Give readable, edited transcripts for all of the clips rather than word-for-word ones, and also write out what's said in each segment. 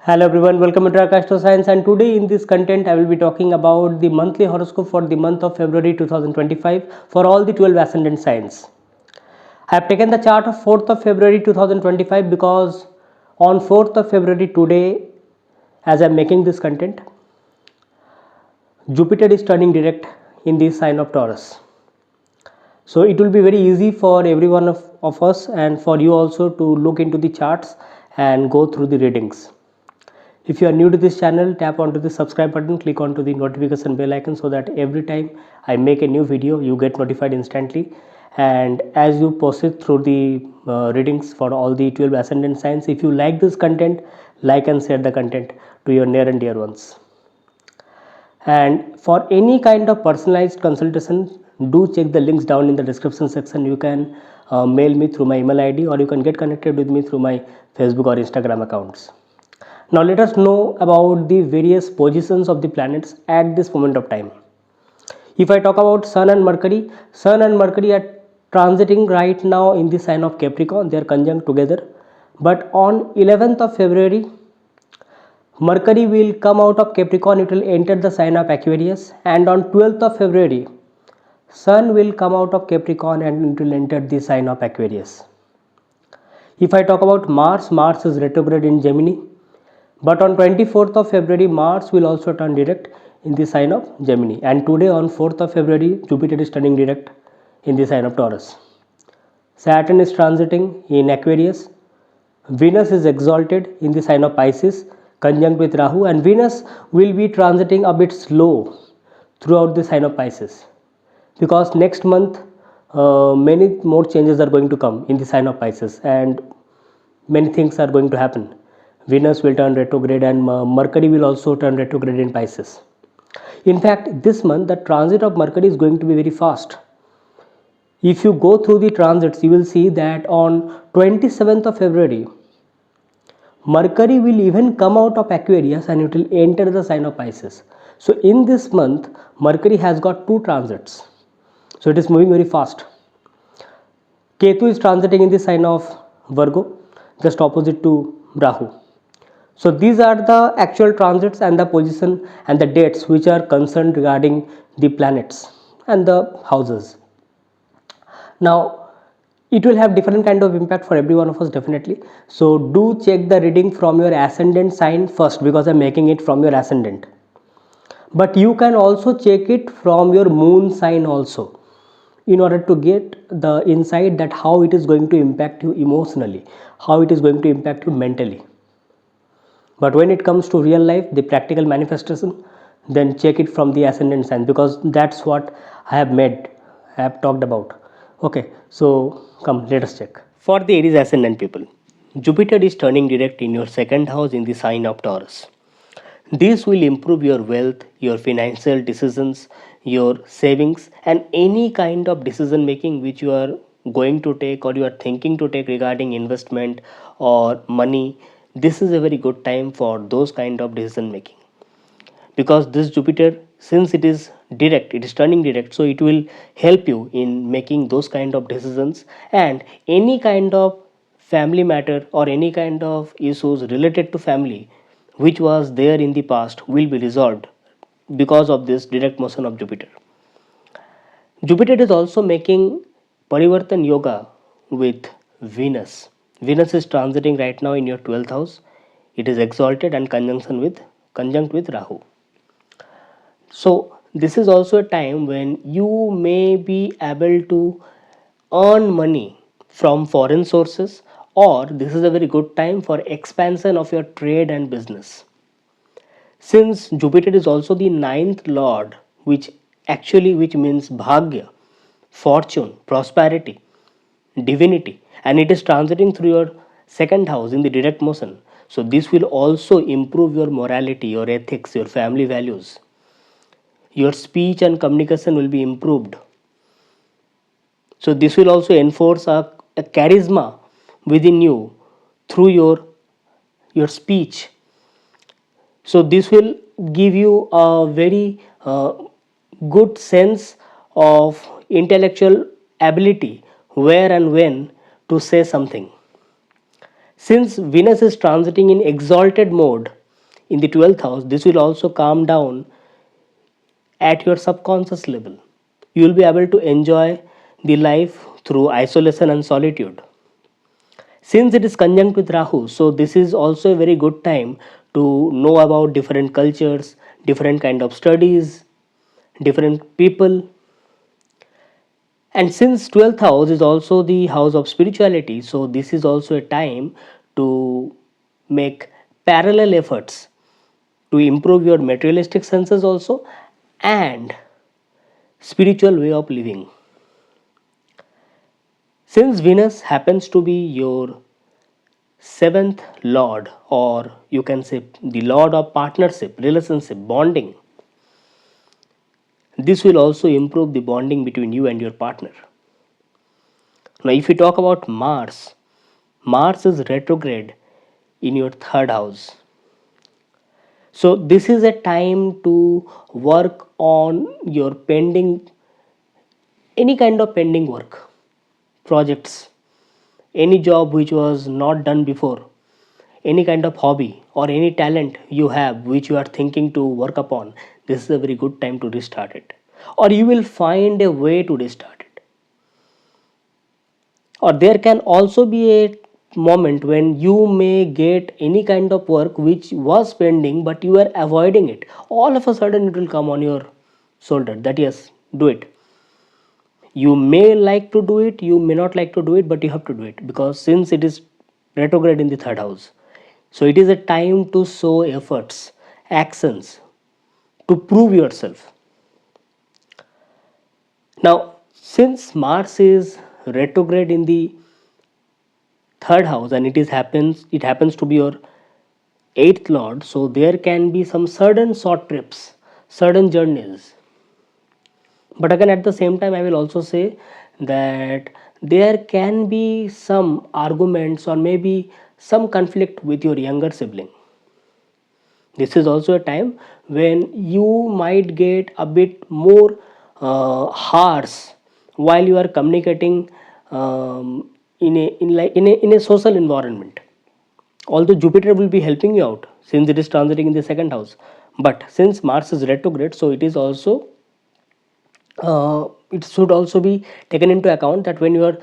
Hello everyone, welcome to Arka Science, and today in this content I will be talking about the monthly horoscope for the month of February 2025 for all the 12 ascendant signs. I have taken the chart of 4th of February 2025 because on 4th of February today, as I am making this content, Jupiter is turning direct in the sign of Taurus. So it will be very easy for every one of us and for you also to look into the charts and go through the readings. If you are new to this channel, tap onto the subscribe button, click onto the notification bell icon so that every time I make a new video, you get notified instantly. And as you proceed through the readings for all the 12 ascendant signs, if you like this content, like and share the content to your near and dear ones. And for any kind of personalized consultation, do check the links down in the description section. You can mail me through my email ID, or you can get connected with me through my Facebook or Instagram accounts. Now let us know about the various positions of the planets at this moment of time. If I talk about Sun and Mercury are transiting right now in the sign of Capricorn. They are conjunct together. But on 11th of February, Mercury will come out of Capricorn, it will enter the sign of Aquarius, and on 12th of February, Sun will come out of Capricorn and it will enter the sign of Aquarius. If I talk about Mars is retrograde in Gemini, but on 24th of February, Mars will also turn direct in the sign of Gemini, and today on 4th of February, Jupiter is turning direct in the sign of Taurus. Saturn is transiting in Aquarius, Venus is exalted in the sign of Pisces, conjunct with Rahu, and Venus will be transiting a bit slow throughout the sign of Pisces because next month many more changes are going to come in the sign of Pisces and many things are going to happen. Venus will turn retrograde and Mercury will also turn retrograde in Pisces. In fact, this month the transit of Mercury is going to be very fast. If you go through the transits, you will see that on 27th of February, Mercury will even come out of Aquarius and it will enter the sign of Pisces. So in this month, Mercury has got two transits. So it is moving very fast. Ketu is transiting in the sign of Virgo, just opposite to Rahu. So these are the actual transits and the position and the dates which are concerned regarding the planets and the houses. Now it will have different kind of impact for every one of us definitely. So do check the reading from your ascendant sign first because I'm making it from your ascendant. But you can also check it from your moon sign also in order to get the insight that how it is going to impact you emotionally, how it is going to impact you mentally. But when it comes to real life, the practical manifestation, then check it from the ascendant sign because that's what I have talked about. Okay, so come, let us check. For the Aries ascendant people, Jupiter is turning direct in your second house in the sign of Taurus. This will improve your wealth, your financial decisions, your savings, and any kind of decision making which you are going to take or you are thinking to take regarding investment or money. This is a very good time for those kind of decision making because this Jupiter, since it is direct, it is turning direct, so it will help you in making those kind of decisions, and any kind of family matter or any kind of issues related to family which was there in the past will be resolved because of this direct motion of Jupiter. Jupiter is also making Parivartan Yoga with Venus. Venus is transiting right now in your 12th house. It is exalted and conjunct with Rahu. So this is also a time when you may be able to earn money from foreign sources, or this is a very good time for expansion of your trade and business. Since Jupiter is also the ninth lord, which means bhagya, fortune, prosperity, divinity, and it is transiting through your second house in the direct motion. So this will also improve your morality, your ethics, your family values. Your speech and communication will be improved. So this will also enforce a charisma within you through your speech. So this will give you a very good sense of intellectual ability where and when to say something. Since Venus is transiting in exalted mode in the 12th house, this will also calm down at your subconscious level. You will be able to enjoy the life through isolation and solitude. Since it is conjunct with Rahu, so this is also a very good time to know about different cultures, different kind of studies, different people. And since 12th house is also the house of spirituality, so this is also a time to make parallel efforts to improve your materialistic senses also and spiritual way of living. Since Venus happens to be your seventh lord, or you can say the lord of partnership, relationship, bonding, this will also improve the bonding between you and your partner. Now, if we talk about Mars, Mars is retrograde in your third house. So, this is a time to work on your pending, any kind of pending work, projects, any job which was not done before, any kind of hobby or any talent you have which you are thinking to work upon. This is a very good time to restart it, or you will find a way to restart it. Or there can also be a moment when you may get any kind of work which was pending but you are avoiding it. All of a sudden it will come on your shoulder that yes, do it. You may like to do it, you may not like to do it, but you have to do it, because since it is retrograde in the third house, so it is a time to show efforts, actions, to prove yourself. Now, since Mars is retrograde in the third house and it happens to be your eighth lord, so there can be some sudden short trips, sudden journeys. But again, at the same time, I will also say that there can be some arguments or maybe some conflict with your younger sibling. This is also a time when you might get a bit more harsh while you are communicating in a social environment. Although Jupiter will be helping you out since it is transiting in the second house, but since Mars is retrograde, so it should also be taken into account that when you are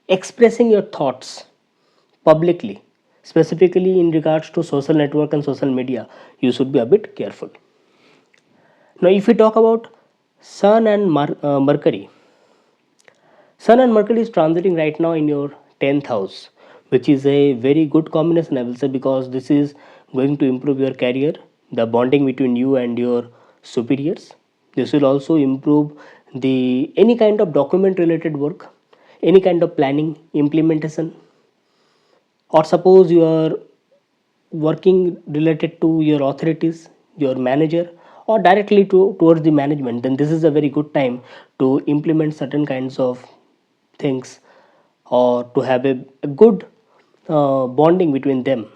expressing your thoughts publicly, specifically in regards to social network and social media, you should be a bit careful. Now, if we talk about Sun and Mercury, Sun and Mercury is transiting right now in your 10th house, which is a very good combination, I will say, because this is going to improve your career, the bonding between you and your superiors. This will also improve the any kind of document related work, any kind of planning, implementation, or suppose you are working related to your authorities, your manager, or directly towards the management, then this is a very good time to implement certain kinds of things or to have a good bonding between them.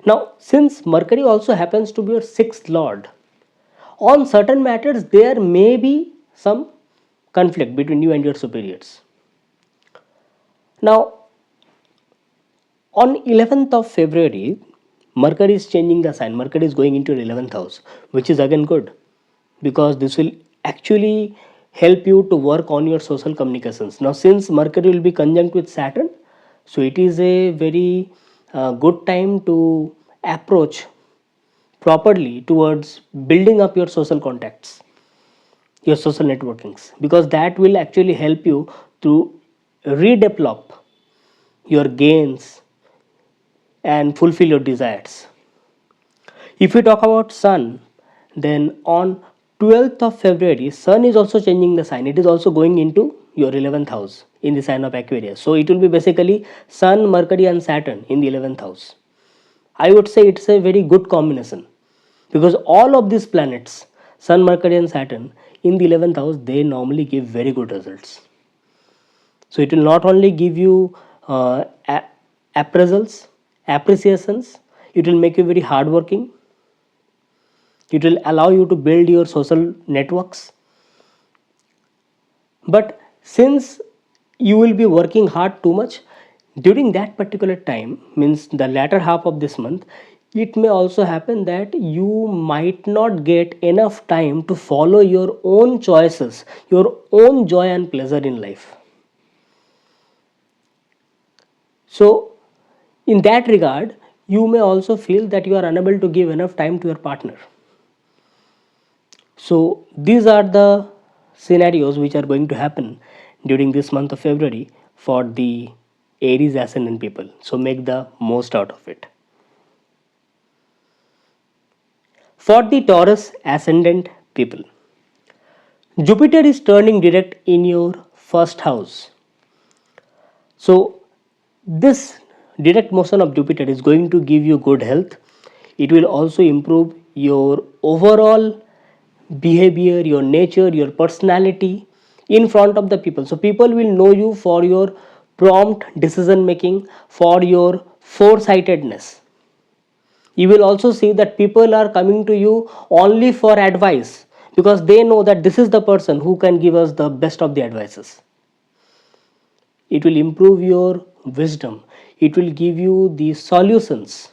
Now, since Mercury also happens to be your sixth lord, on certain matters there may be some conflict between you and your superiors. Now, on 11th of February, Mercury is changing the sign. Mercury is going into your 11th house, which is again good because this will actually help you to work on your social communications. Now, since Mercury will be conjunct with Saturn, so it is a very good time to approach properly towards building up your social contacts, your social networkings, because that will actually help you to redevelop your gains and fulfill your desires. If we talk about Sun, then on 12th of February, Sun is also changing the sign. It is also going into your 11th house in the sign of Aquarius. So it will be basically Sun, Mercury, and Saturn in the 11th house. I would say it's a very good combination because all of these planets, Sun, Mercury, and Saturn, in the 11th house, they normally give very good results. So it will not only give you appraisals, appreciations, it will make you very hardworking. It will allow you to build your social networks. But since you will be working hard too much, During that particular time, means the latter half of this month, it may also happen that you might not get enough time to follow your own choices, your own joy and pleasure in life. So, in that regard, you may also feel that you are unable to give enough time to your partner. So, these are the scenarios which are going to happen during this month of February for the Aries ascendant people. So, make the most out of it. For the Taurus ascendant people, Jupiter is turning direct in your first house. So, this direct motion of Jupiter is going to give you good health. It will also improve your overall behavior, your nature, your personality in front of the people. So, people will know you for your prompt decision making, for your foresightedness. You will also see that people are coming to you only for advice because they know that this is the person who can give us the best of the advices. It will improve your wisdom, it will give you the solutions.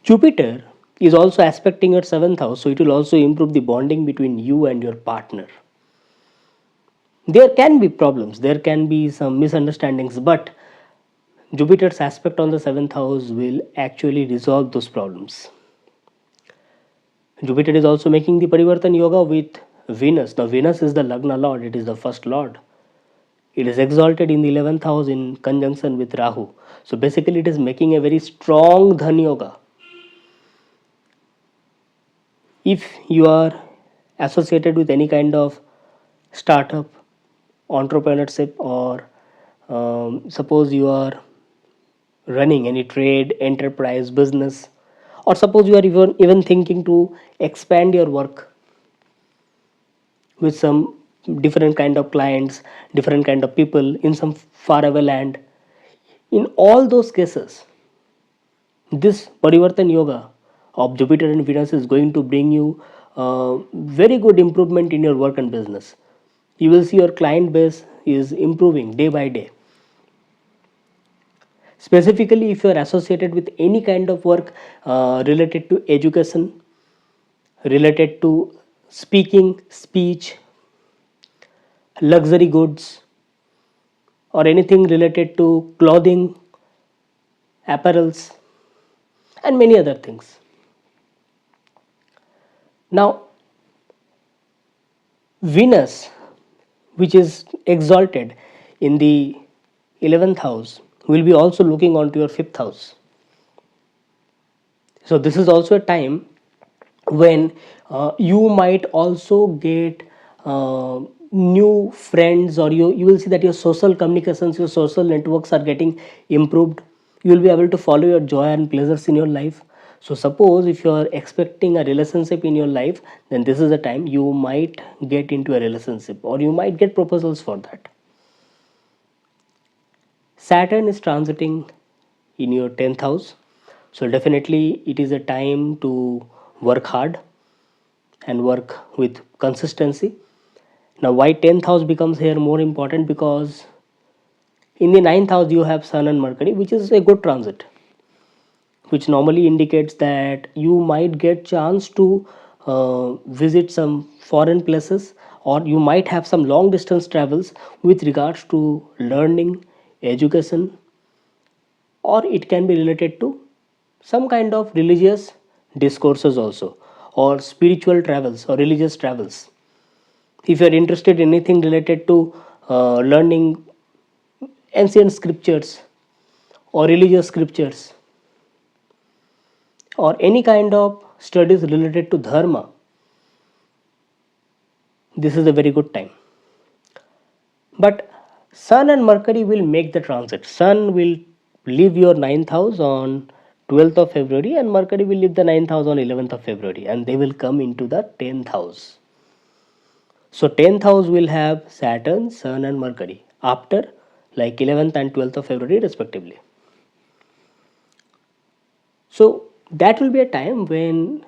Jupiter is also aspecting your 7th house, so it will also improve the bonding between you and your partner. There can be problems, there can be some misunderstandings, but Jupiter's aspect on the 7th house will actually resolve those problems. Jupiter is also making the Parivartan Yoga with Venus. Now, Venus is the Lagna Lord, it is the first Lord. It is exalted in the 11th house in conjunction with Rahu. So, basically, it is making a very strong Dhan Yoga. If you are associated with any kind of startup, entrepreneurship, or suppose you are running any trade, enterprise, business, or suppose you are even thinking to expand your work with some different kind of clients, different kind of people in some faraway land. In all those cases, this Parivartan Yoga of Jupiter and Venus is going to bring you very good improvement in your work and business. You will see your client base is improving day by day. Specifically, if you are associated with any kind of work related to education, related to speaking, speech, luxury goods, or anything related to clothing, apparels, and many other things. Now, Venus, which is exalted in the 11th house, will be also looking onto your 5th house. So, this is also a time when you might also get new friends, or you will see that your social communications, your social networks are getting improved. You will be able to follow your joy and pleasures in your life. So, suppose if you are expecting a relationship in your life, then this is the time you might get into a relationship, or you might get proposals for that. Saturn is transiting in your 10th house, so definitely it is a time to work hard and work with consistency. Now, why 10th house becomes here more important? Because in the 9th house you have Sun and Mercury, which is a good transit, which normally indicates that you might get chance to visit some foreign places, or you might have some long distance travels with regards to learning, education, or it can be related to some kind of religious discourses also, or spiritual travels or religious travels. If you are interested in anything related to learning ancient scriptures or religious scriptures, or any kind of studies related to dharma, this is a very good time. But Sun and Mercury will make the transit. Sun will leave your 9th house on 12th of February, and Mercury will leave the 9th house on 11th of February, and they will come into the 10th house. So 10th house will have Saturn, Sun and Mercury after like 11th and 12th of February respectively. So that will be a time when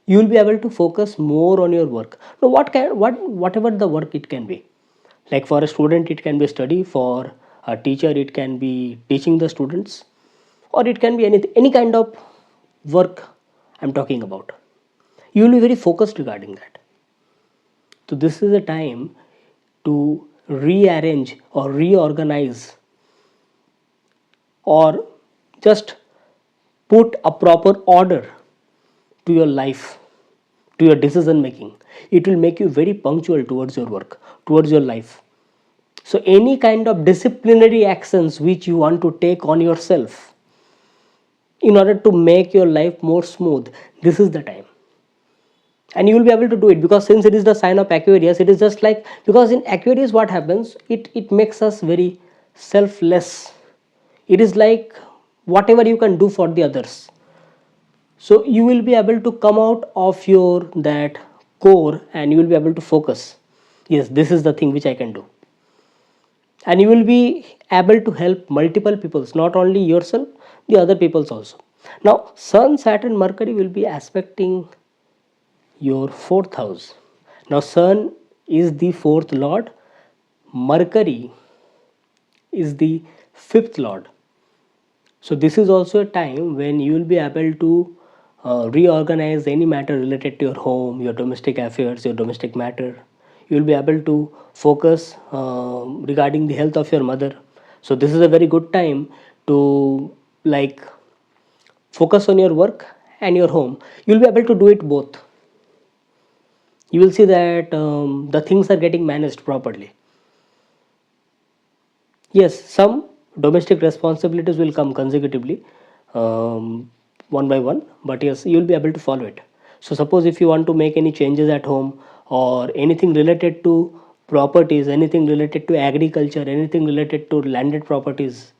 you will be able to focus more on your work. Now, whatever the work it can be. Like for a student, it can be study. For a teacher, it can be teaching the students, or it can be any kind of work I'm talking about. You will be very focused regarding that. So this is a time to rearrange or reorganize, or just put a proper order to your life, to your decision making. It will make you very punctual towards your work, towards your life. So any kind of disciplinary actions which you want to take on yourself in order to make your life more smooth, this is the time. And you will be able to do it, because since it is the sign of Aquarius, it is just like, because in Aquarius what happens, it makes us very selfless. It is like whatever you can do for the others. So you will be able to come out of your that core, and you will be able to focus. Yes, this is the thing which I can do. And you will be able to help multiple peoples, not only yourself, the other peoples also. Now Sun, Saturn, Mercury will be aspecting your fourth house. Now Sun is the fourth lord, Mercury is the fifth lord. So this is also a time when you will be able to reorganize any matter related to your home, your domestic affairs, your domestic matter. You will be able to focus regarding the health of your mother. So this is a very good time to like focus on your work and your home. You will be able to do it both. You will see that the things are getting managed properly. Yes, some domestic responsibilities will come consecutively, one by one, but yes, you will be able to follow it. So suppose if you want to make any changes at home, or anything related to properties, anything related to agriculture, anything related to landed properties,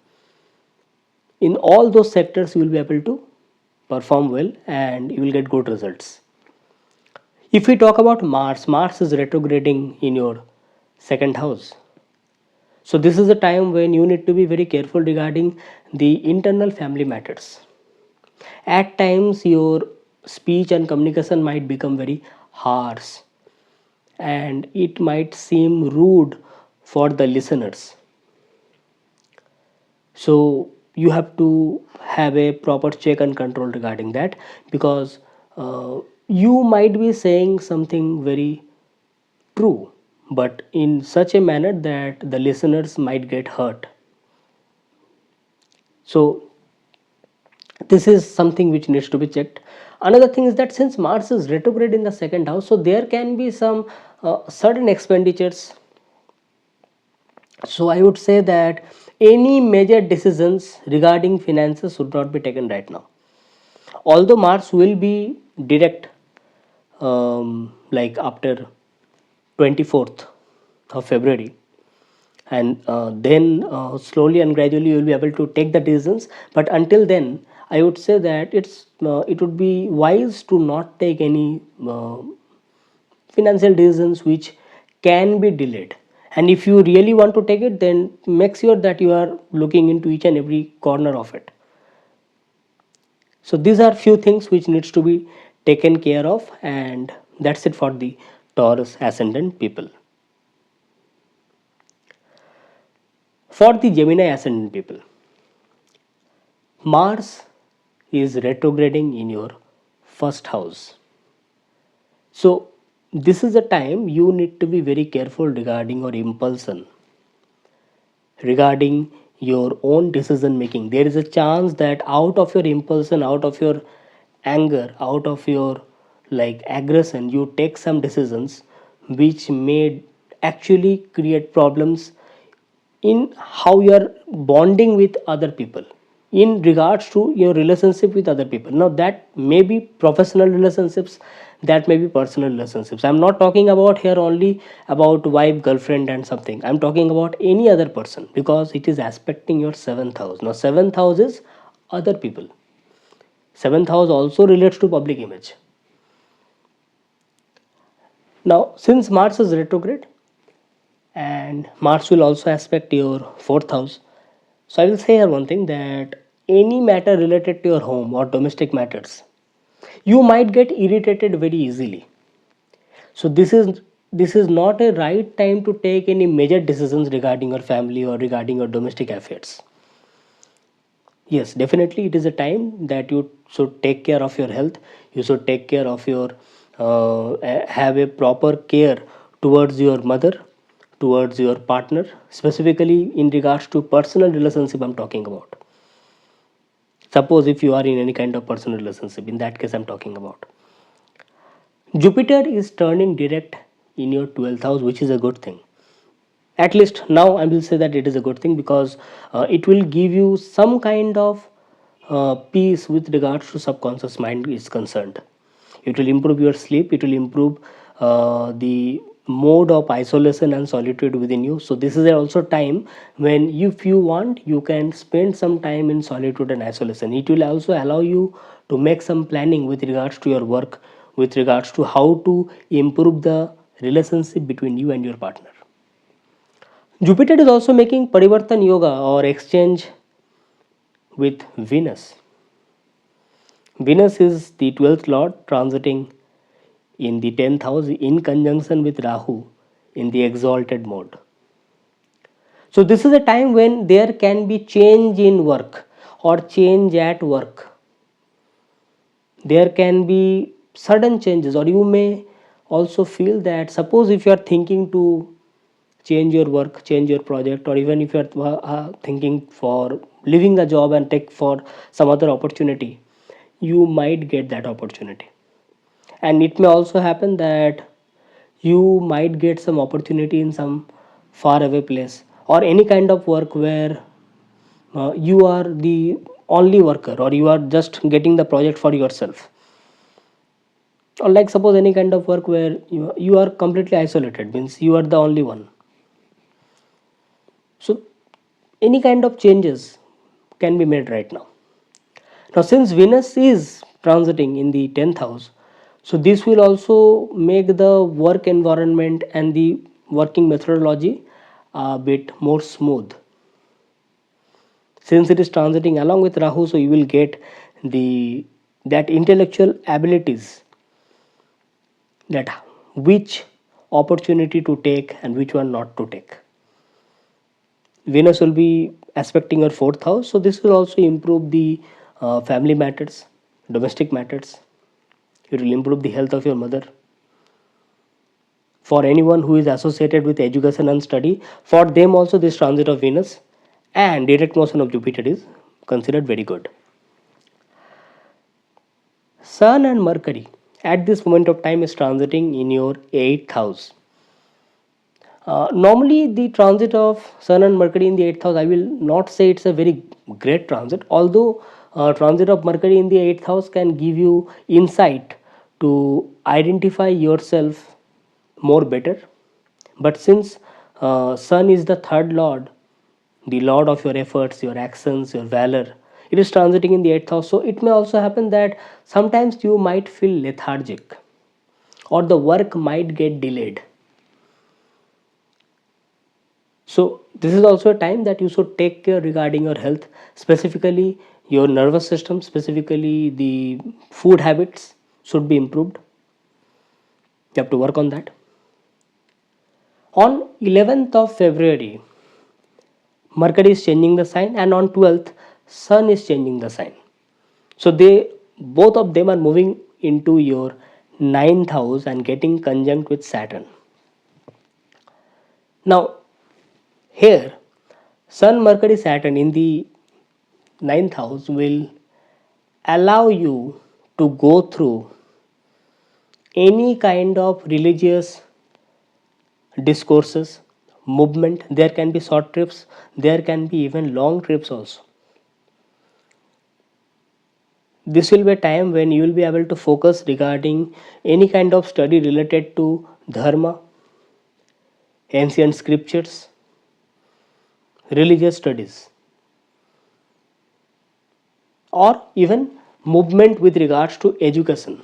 in all those sectors you will be able to perform well, and you will get good results. If we talk about Mars, Mars is retrograding in your second house. So this is a time when you need to be very careful regarding the internal family matters. At times your speech and communication might become very harsh, and it might seem rude for the listeners. So you have to have a proper check and control regarding that, because you might be saying something very true, but in such a manner that the listeners might get hurt. So this is something which needs to be checked. Another thing is that since Mars is retrograde in the second house, so there can be some sudden expenditures. So I would say that any major decisions regarding finances should not be taken right now. Although Mars will be direct, like after 24th of February, and then slowly and gradually you will be able to take the decisions. But until then, I would say that it would be wise to not take any financial decisions which can be delayed. And if you really want to take it, then make sure that you are looking into each and every corner of it. So these are few things which needs to be taken care of, and that's it for the Taurus ascendant people. For the Gemini ascendant people, Mars is retrograding in your first house. So this is a time you need to be very careful regarding your impulsion, regarding your own decision making. There is a chance that out of your impulsion, out of your anger, out of your like aggression, you take some decisions which may actually create problems in how you are bonding with other people, in regards to your relationship with other people. Now that may be professional relationships, that may be personal relationships. I'm not talking about here only about wife, girlfriend and something. I'm talking about any other person, because it is aspecting your seventh house. Now seventh house is other people. Seventh house also relates to public image. Now since Mars is retrograde, and Mars will also aspect your fourth house, so I will say here one thing, that any matter related to your home or domestic matters, you might get irritated very easily. So this is this is not a right time to take any major decisions regarding your family or regarding your domestic affairs. Yes, definitely it is a time that you should take care of your health. You should take care of your have a proper care towards your mother, towards your partner, specifically in regards to personal relationship I'm talking about. Suppose if you are in any kind of personal relationship, in that case I'm talking about. Jupiter is turning direct in your 12th house, which is a good thing. At least now I will say that it is a good thing, because it will give you some kind of peace with regards to subconscious mind is concerned. It will improve your sleep, it will improve the mode of isolation and solitude within you. So this is also time when, if you want, you can spend some time in solitude and isolation. It will also allow you to make some planning with regards to your work, with regards to how to improve the relationship between you and your partner. Jupiter is also making Parivartan Yoga or exchange with Venus. Venus is the 12th lord transiting in the 10th house in conjunction with Rahu in the exalted mode. So, this is a time when there can be change in work or change at work. There can be sudden changes, or you may also feel that, suppose if you are thinking to change your work, change your project, or even if you are thinking for leaving the job and take for some other opportunity, you might get that opportunity. And it may also happen that you might get some opportunity in some far away place, or any kind of work where you are the only worker, or you are just getting the project for yourself, or like suppose any kind of work where you are completely isolated, means you are the only one. So any kind of changes can be made right now. Now, since Venus is transiting in the 10th house, so this will also make the work environment and the working methodology a bit more smooth. Since it is transiting along with Rahu, so you will get the that intellectual abilities, that which opportunity to take and which one not to take. Venus will be aspecting your 4th house, so this will also improve the family matters, domestic matters. It will improve the health of your mother. For anyone who is associated with education and study, for them also this transit of Venus and direct motion of Jupiter is considered very good. Sun and Mercury at this moment of time is transiting in your 8th house. Normally, the transit of Sun and Mercury in the 8th house, I will not say it's a very great transit, although transit of Mercury in the 8th house can give you insight to identify yourself more better. But since Sun is the third lord, the lord of your efforts, your actions, your valor, it is transiting in the 8th house. So it may also happen that sometimes you might feel lethargic, or the work might get delayed. So this is also a time that you should take care regarding your health, specifically your nervous system, specifically the food habits should be improved. You have to work on that. On 11th of February, Mercury is changing the sign, and on 12th, Sun is changing the sign. So they both of them are moving into your 9th house and getting conjunct with Saturn. Now here, Sun, Mercury, Saturn in the 9th house will allow you to go through any kind of religious discourses, movement. There can be short trips, there can be even long trips also. This will be a time when you will be able to focus regarding any kind of study related to dharma, ancient scriptures, religious studies, or even movement with regards to education,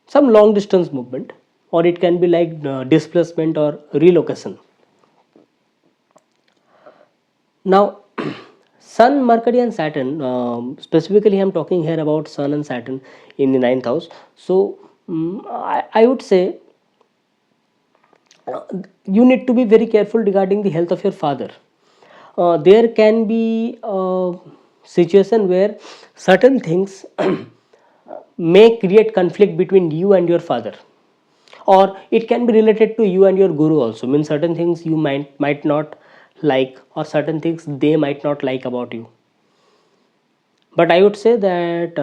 some long distance movement, or it can be like displacement or relocation. Now, Sun, Mercury, and Saturn, specifically, I'm talking here about Sun and Saturn in the 9th house. So, I would say You need to be very careful regarding the health of your father. There can be a situation where certain things may create conflict between you and your father, or it can be related to you and your guru also. Means certain things you might not like, or certain things they might not like about you. But I would say that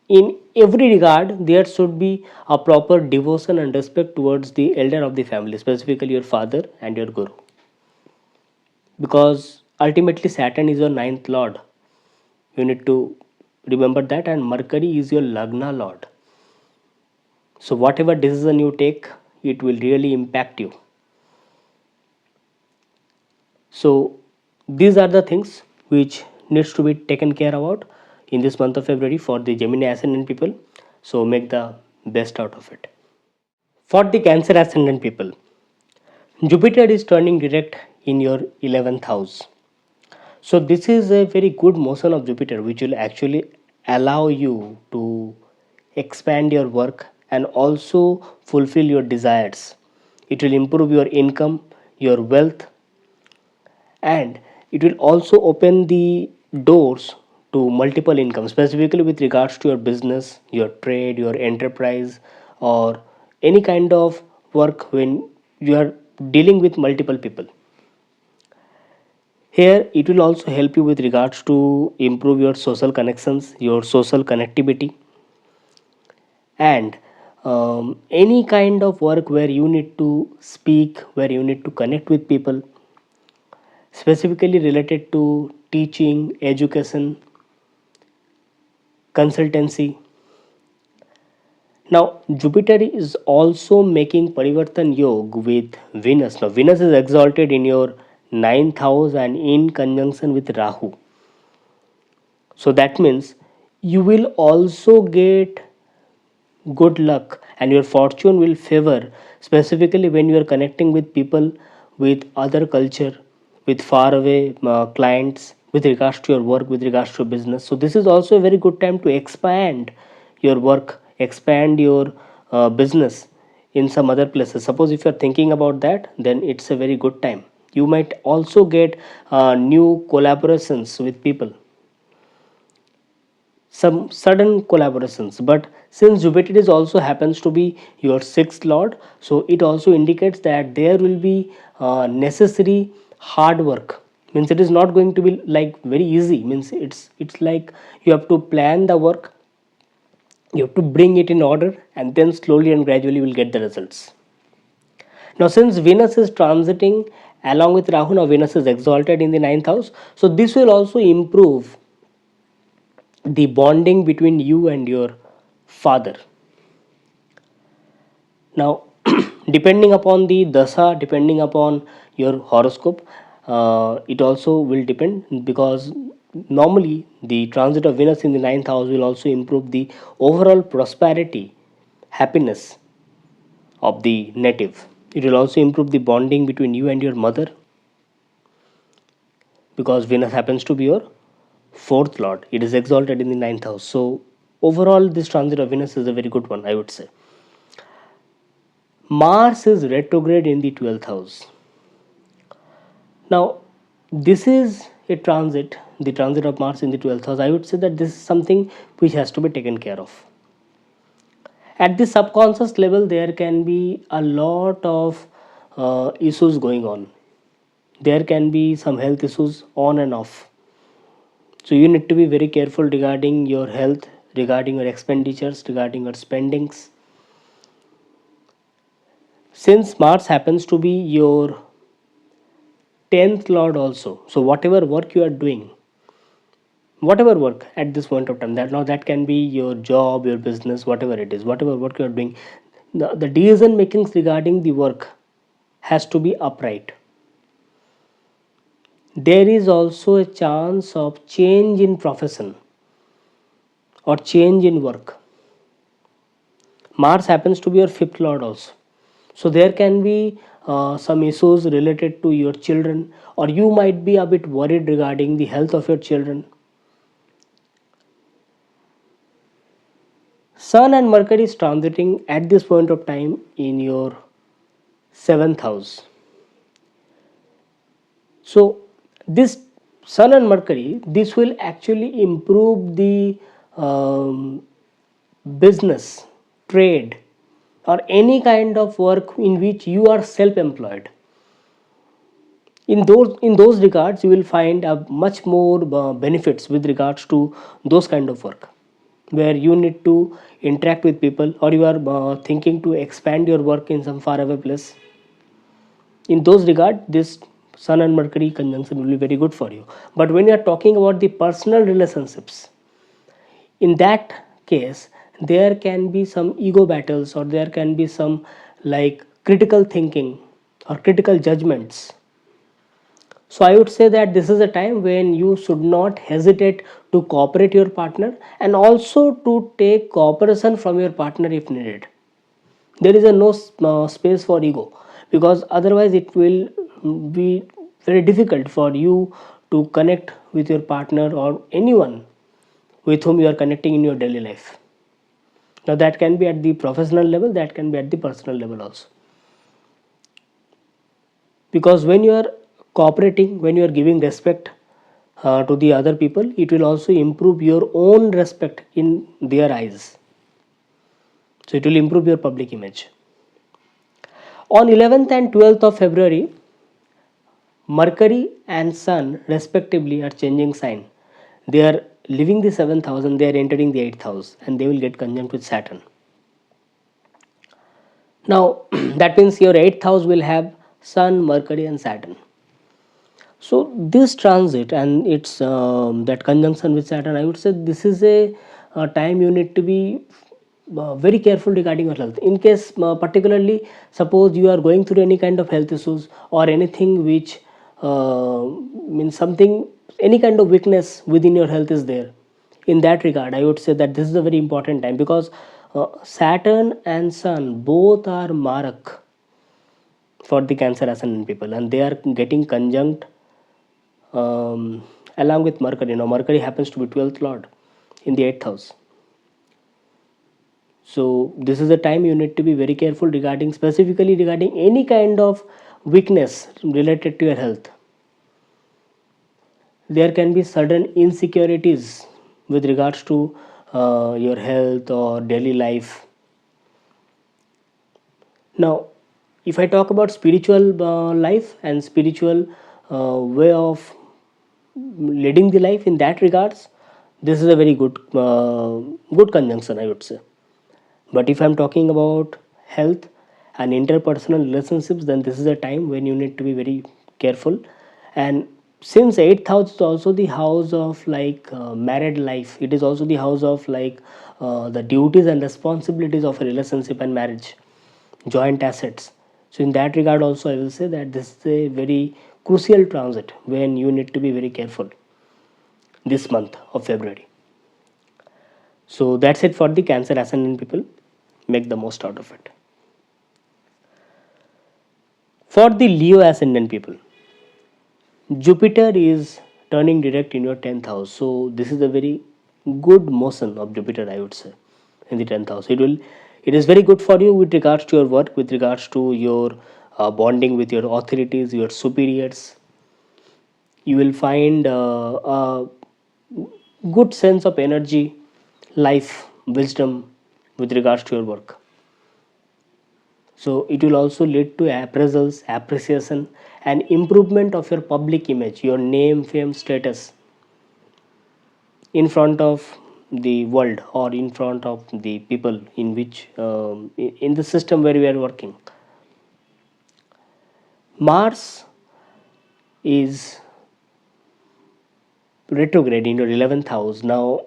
in every regard there should be a proper devotion and respect towards the elder of the family, specifically your father and your guru, because ultimately Saturn is your ninth lord. You need to remember that, and Mercury is your Lagna lord. So whatever decision you take, it will really impact you. So these are the things which needs to be taken care about in this month of February for the Gemini ascendant people. So make the best out of it. For the Cancer ascendant people, Jupiter is turning direct in your 11th house. So this is a very good motion of Jupiter which will actually allow you to expand your work and also fulfill your desires. It will improve your income, your wealth, and it will also open the doors to multiple income, specifically with regards to your business, your trade, your enterprise, or any kind of work when you are dealing with multiple people. Here it will also help you with regards to improve your social connections, your social connectivity, and any kind of work where you need to speak, where you need to connect with people, specifically related to teaching, education, consultancy. Now, Jupiter is also making Parivartan Yoga with Venus. Now, Venus is exalted in your ninth house and in conjunction with Rahu. So, that means you will also get good luck and your fortune will favor, specifically when you are connecting with people with other culture, with far away clients, with regards to your work, with regards to your business. So this is also a very good time to expand your work, expand your business in some other places. Suppose if you are thinking about that, then it's a very good time. You might also get new collaborations with people, some sudden collaborations. But since Jupiter is also happens to be your sixth lord, so it also indicates that there will be necessary hard work. Means it is not going to be like very easy. Means it's like you have to plan the work, you have to bring it in order, and then slowly and gradually you will get the results. Now since Venus is transiting along with Rahu, now Venus is exalted in the ninth house, so this will also improve the bonding between you and your father. Now depending upon the dasa, depending upon your horoscope, it also will depend, because normally the transit of Venus in the ninth house will also improve the overall prosperity, happiness of the native. It will also improve the bonding between you and your mother, because Venus happens to be your fourth lord. It is exalted in the ninth house. So overall this transit of Venus is a very good one, I would say. Mars is retrograde in the 12th house. Now, this is a transit, the transit of Mars in the 12th house. I would say that this is something which has to be taken care of. At the subconscious level, there can be a lot of issues going on. There can be some health issues on and off. So, you need to be very careful regarding your health, regarding your expenditures, regarding your spendings. Since Mars happens to be your 10th lord also, so whatever work you are doing, whatever work at this point of time, that now that can be your job, your business, whatever it is, whatever work you are doing, the decision makings regarding the work has to be upright. There is also a chance of change in profession or change in work. Mars happens to be your fifth lord also, so there can be some issues related to your children, or you might be a bit worried regarding the health of your children. Sun and Mercury is transiting at this point of time in your 7th house. So this Sun and Mercury, this will actually improve the um, business, trade, or any kind of work in which you are self-employed. In those regards, you will find a much more benefits with regards to those kind of work, where you need to interact with people, or you are thinking to expand your work in some faraway place. In those regard, this Sun and Mercury conjunction will be very good for you. But when you are talking about the personal relationships, in that case there can be some ego battles, or there can be some like critical thinking or critical judgments. So I would say that this is a time when you should not hesitate to cooperate your partner, and also to take cooperation from your partner if needed. There is a no space for ego, because otherwise it will be very difficult for you to connect with your partner or anyone with whom you are connecting in your daily life. Now that can be at the professional level, that can be at the personal level also. Because when you are cooperating, when you are giving respect to the other people, it will also improve your own respect in their eyes. So it will improve your public image. On 11th and 12th of February, Mercury and Sun respectively are changing sign. They are leaving the 7th house and they are entering the 8th house, and they will get conjunct with Saturn. Now that means your 8th house will have Sun, Mercury, and Saturn. So this transit and its that conjunction with Saturn, I would say this is a time you need to be very careful regarding your health. In case particularly, suppose you are going through any kind of health issues, or anything which means something, any kind of weakness within your health is there. In that regard, I would say that this is a very important time, because Saturn and Sun both are Marak for the Cancer ascendant people, and they are getting conjunct along with Mercury. Now Mercury happens to be 12th lord in the 8th house. So this is the time you need to be very careful regarding, specifically regarding any kind of weakness related to your health. There can be sudden insecurities with regards to your health or daily life. Now if I talk about spiritual life and spiritual way of leading the life, in that regards, this is a very good conjunction, I would say. But if I'm talking about health and interpersonal relationships, then this is a time when you need to be very careful. And since 8th house is also the house of like married life, it is also the house of like the duties and responsibilities of a relationship and marriage, joint assets. So in that regard also, I will say that this is a very crucial transit when you need to be very careful this month of February. So that's it for the Cancer ascendant people. Make the most out of it. For the Leo ascendant people, Jupiter is turning direct in your 10th house. So this is a very good motion of Jupiter, I would say, in the 10th house. It is very good for you with regards to your work, with regards to your bonding with your authorities, your superiors. You will find a good sense of energy, life, wisdom with regards to your work. So it will also lead to appraisals, appreciation, and improvement of your public image, your name, fame, status in front of the world, or in front of the people in which in the system where we are working. Mars is retrograde in your 11th house. Now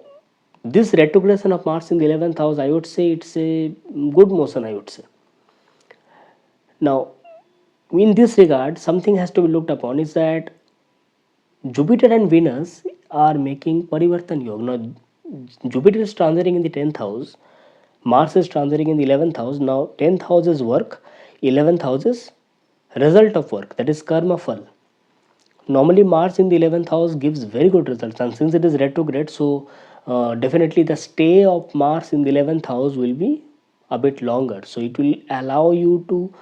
this retrogression of Mars in the 11th house, I would say it's a good motion, I would say. Now in this regard, something has to be looked upon, is that Jupiter and Venus are making Parivartan Yoga. Now Jupiter is transiting in the 10th house, Mars is transiting in the 11th house. Now 10th house is work, 11th house is result of work, that is karma phal. Normally Mars in the 11th house gives very good results, and since it is retrograde, so definitely the stay of Mars in the 11th house will be a bit longer. So it will allow you to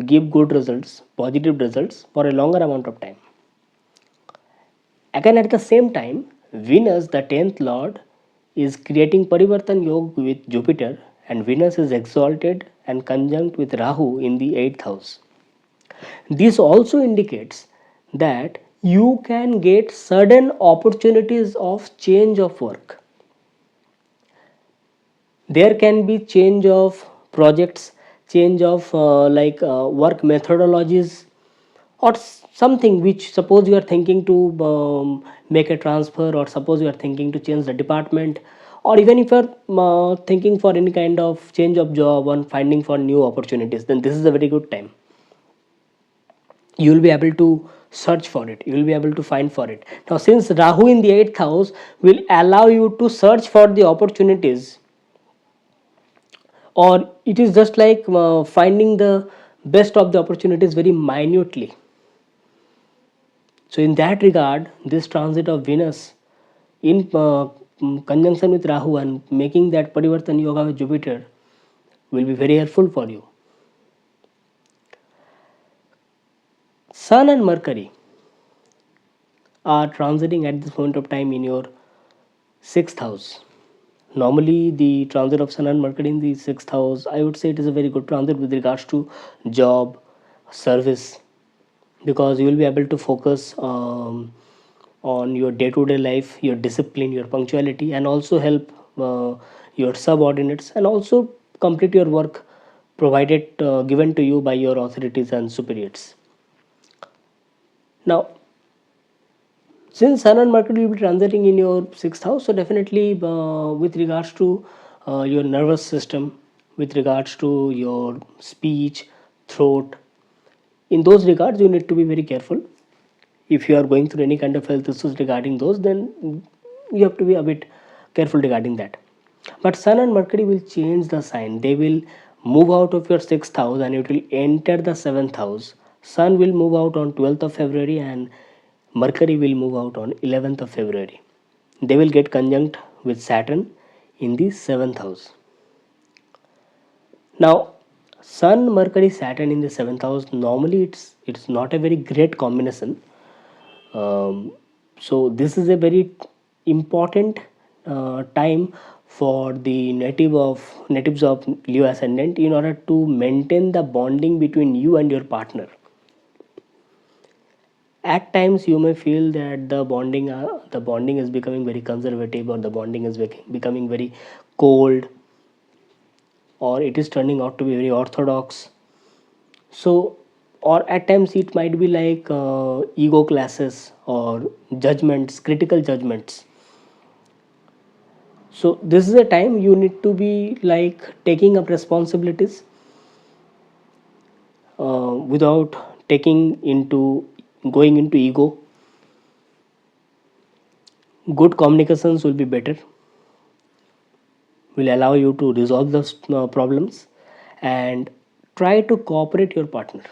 give good results, positive results for a longer amount of time. Again, at the same time, Venus, the 10th lord, is creating Parivartan Yoga with Jupiter, and Venus is exalted and conjunct with Rahu in the 8th house. This also indicates that you can get sudden opportunities of change of work. There can be change of projects, change of work methodologies, or something which, suppose you are thinking to make a transfer, or suppose you are thinking to change the department, or even if you are thinking for any kind of change of job and finding for new opportunities, then this is a very good time. You will be able to search for it, you will be able to find for it. Now, since Rahu in the 8th house will allow you to search for the opportunities, or it is just like finding the best of the opportunities very minutely. So in that regard, this transit of Venus in conjunction with Rahu and making that Parivartan Yoga with Jupiter will be very helpful for you. Sun and Mercury are transiting at this point of time in your 6th house. Normally, the transit of Sun and Mercury in the 6th house, I would say it is a very good transit with regards to job, service, because you will be able to focus on your day-to-day life, your discipline, your punctuality, and also help your subordinates, and also complete your work provided given to you by your authorities and superiors. Now, since Sun and Mercury will be transiting in your 6th house, so definitely with regards to your nervous system, with regards to your speech, throat, in those regards you need to be very careful. If you are going through any kind of health issues regarding those, then you have to be a bit careful regarding that. But Sun and Mercury will change the sign. They will move out of your 6th house and it will enter the 7th house. Sun will move out on 12th of February and Mercury will move out on 11th of February. They will get conjunct with Saturn in the 7th house. Now, Sun, Mercury, Saturn in the 7th house, normally it's not a very great combination. So this is a very important time for the natives of Leo ascendant, in order to maintain the bonding between you and your partner. At times you may feel that the bonding is becoming very conservative, or the bonding is becoming very cold, or it is turning out to be very orthodox. So, or at times it might be like ego classes or judgments, critical judgments. So this is a time you need to be like taking up responsibilities without taking into going into ego. Good communications will be better, will allow you to resolve those problems, and try to cooperate your partner,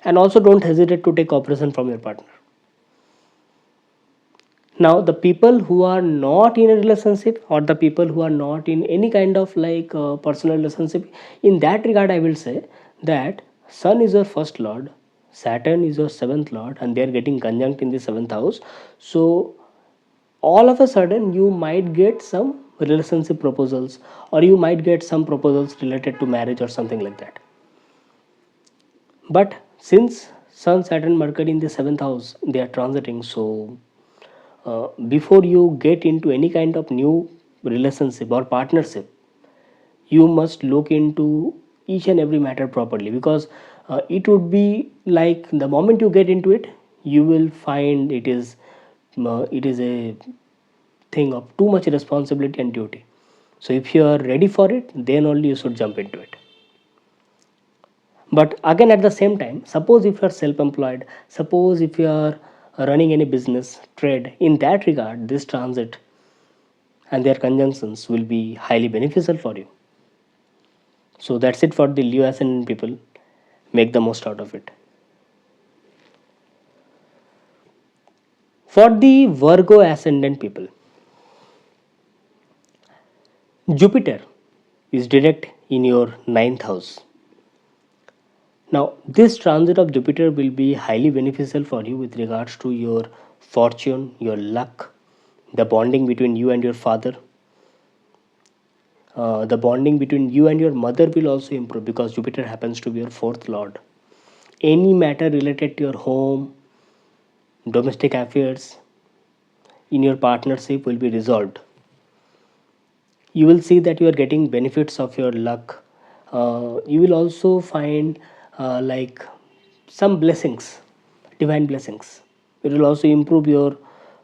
and also don't hesitate to take cooperation from your partner. Now, the people who are not in a relationship, or the people who are not in any kind of like personal relationship, in that regard I will say that Sun is your first lord, Saturn is your 7th lord, and they are getting conjunct in the 7th house. So all of a sudden you might get some relationship proposals, or you might get some proposals related to marriage or something like that. But since Sun, Saturn, Mercury in the 7th house, they are transiting, so before you get into any kind of new relationship or partnership, you must look into each and every matter properly, because it would be like the moment you get into it, you will find it is a thing of too much responsibility and duty. So if you are ready for it, then only you should jump into it. But again, at the same time, suppose if you are self-employed, suppose if you are running any business trade, in that regard this transit and their conjunctions will be highly beneficial for you. So that's it for the Leo ascendant people. Make the most out of it. For the Virgo ascendant people, Jupiter is direct in your ninth house. Now, this transit of Jupiter will be highly beneficial for you with regards to your fortune, your luck, the bonding between you and your father. The bonding between you and your mother will also improve because Jupiter happens to be your fourth lord. Any matter related to your home, domestic affairs, in your partnership will be resolved. You will see that you are getting benefits of your luck. You will also find like some blessings, divine blessings. It will also improve your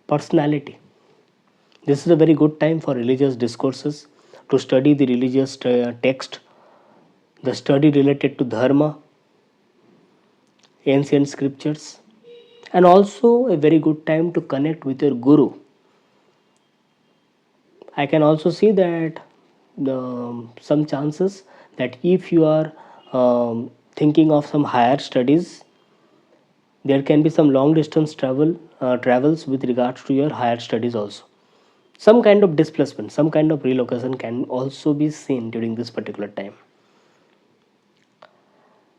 personality. This is a very good time for religious discourses, to study the religious text, the study related to dharma, ancient scriptures, and also a very good time to connect with your guru. I can also see that some chances that if you are thinking of some higher studies, there can be some long distance travels with regards to your higher studies also. Some kind of displacement, some kind of relocation can also be seen during this particular time.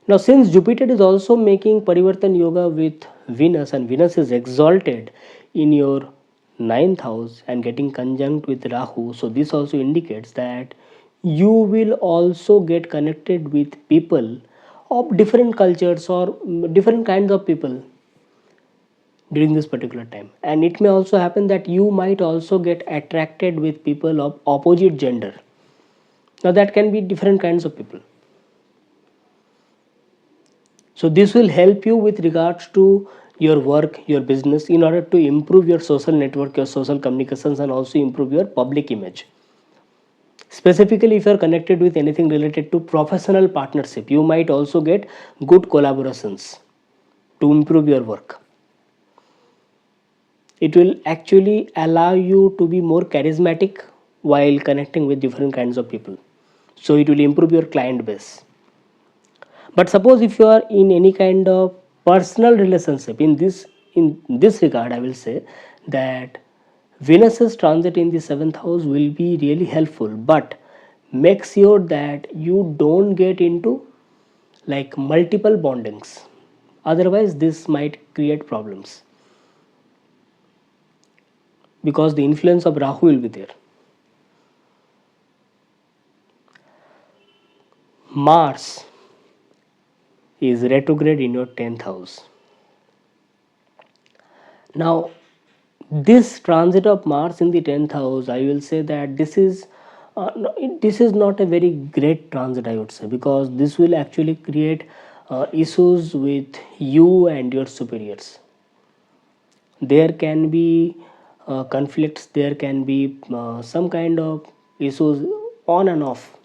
Now, since Jupiter is also making Parivartan Yoga with Venus, and Venus is exalted in your ninth house and getting conjunct with Rahu, so this also indicates that you will also get connected with people of different cultures or different kinds of people during this particular time. And it may also happen that you might also get attracted with people of opposite gender. Now, that can be different kinds of people. So this will help you with regards to your work, your business, in order to improve your social network, your social communications, and also improve your public image. Specifically, if you are connected with anything related to professional partnership, you might also get good collaborations to improve your work. It will actually allow you to be more charismatic while connecting with different kinds of people. So it will improve your client base. But suppose if you are in any kind of personal relationship, in this regard, I will say that Venus's transit in the seventh house will be really helpful, but make sure that you don't get into like multiple bondings. Otherwise, this might create problems because the influence of Rahu will be there. Mars is retrograde in your 10th house. Now, this transit of Mars in the 10th house, I will say that this is not a very great transit, I would say, because this will actually create issues with you and your superiors. There can be conflicts, there can be some kind of issues on and off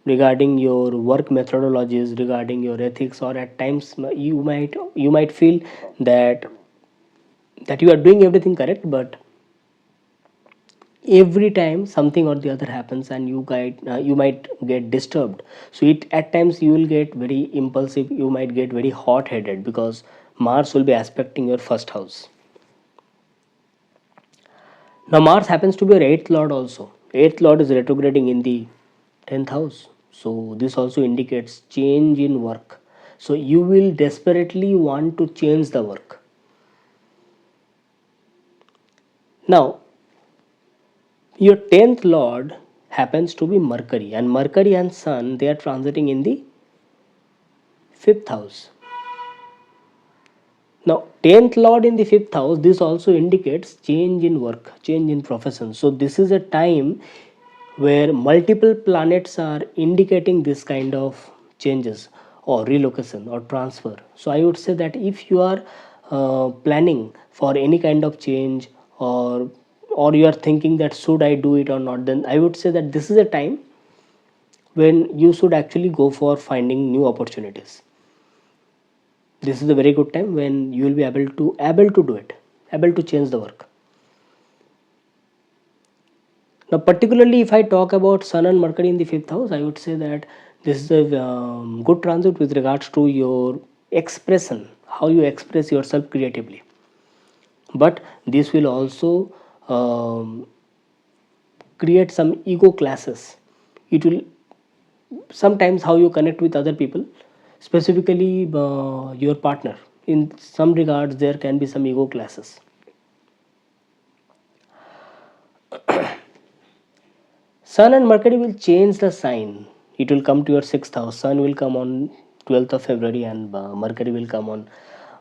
regarding your work methodologies, regarding your ethics, or at times you might feel that you are doing everything correct, but every time something or the other happens and you might get disturbed. So it at times you will get very impulsive, you might get very hot headed because Mars will be aspecting your first house. Now Mars happens to be your eighth lord also. Eighth lord is retrograding in the 10th house, so this also indicates change in work. So you will desperately want to change the work. Now, your 10th lord happens to be Mercury, and Mercury and Sun, they are transiting in the 5th house. Now, 10th lord in the 5th house, this also indicates change in work, change in profession. So this is a time where multiple planets are indicating this kind of changes or relocation or transfer. So I would say that if you are planning for any kind of change, or you are thinking that should I do it or not, then I would say that this is a time when you should actually go for finding new opportunities. This is a very good time when you will be able to do it, able to change the work. Now, particularly if I talk about Sun and Mercury in the 5th house, I would say that this is a good transit with regards to your expression, how you express yourself creatively. But this will also create some ego clashes. It will sometimes how you connect with other people, specifically your partner. In some regards, there can be some ego clashes. Sun and Mercury will change the sign. It will come to your sixth house. Sun will come on 12th of February and Mercury will come on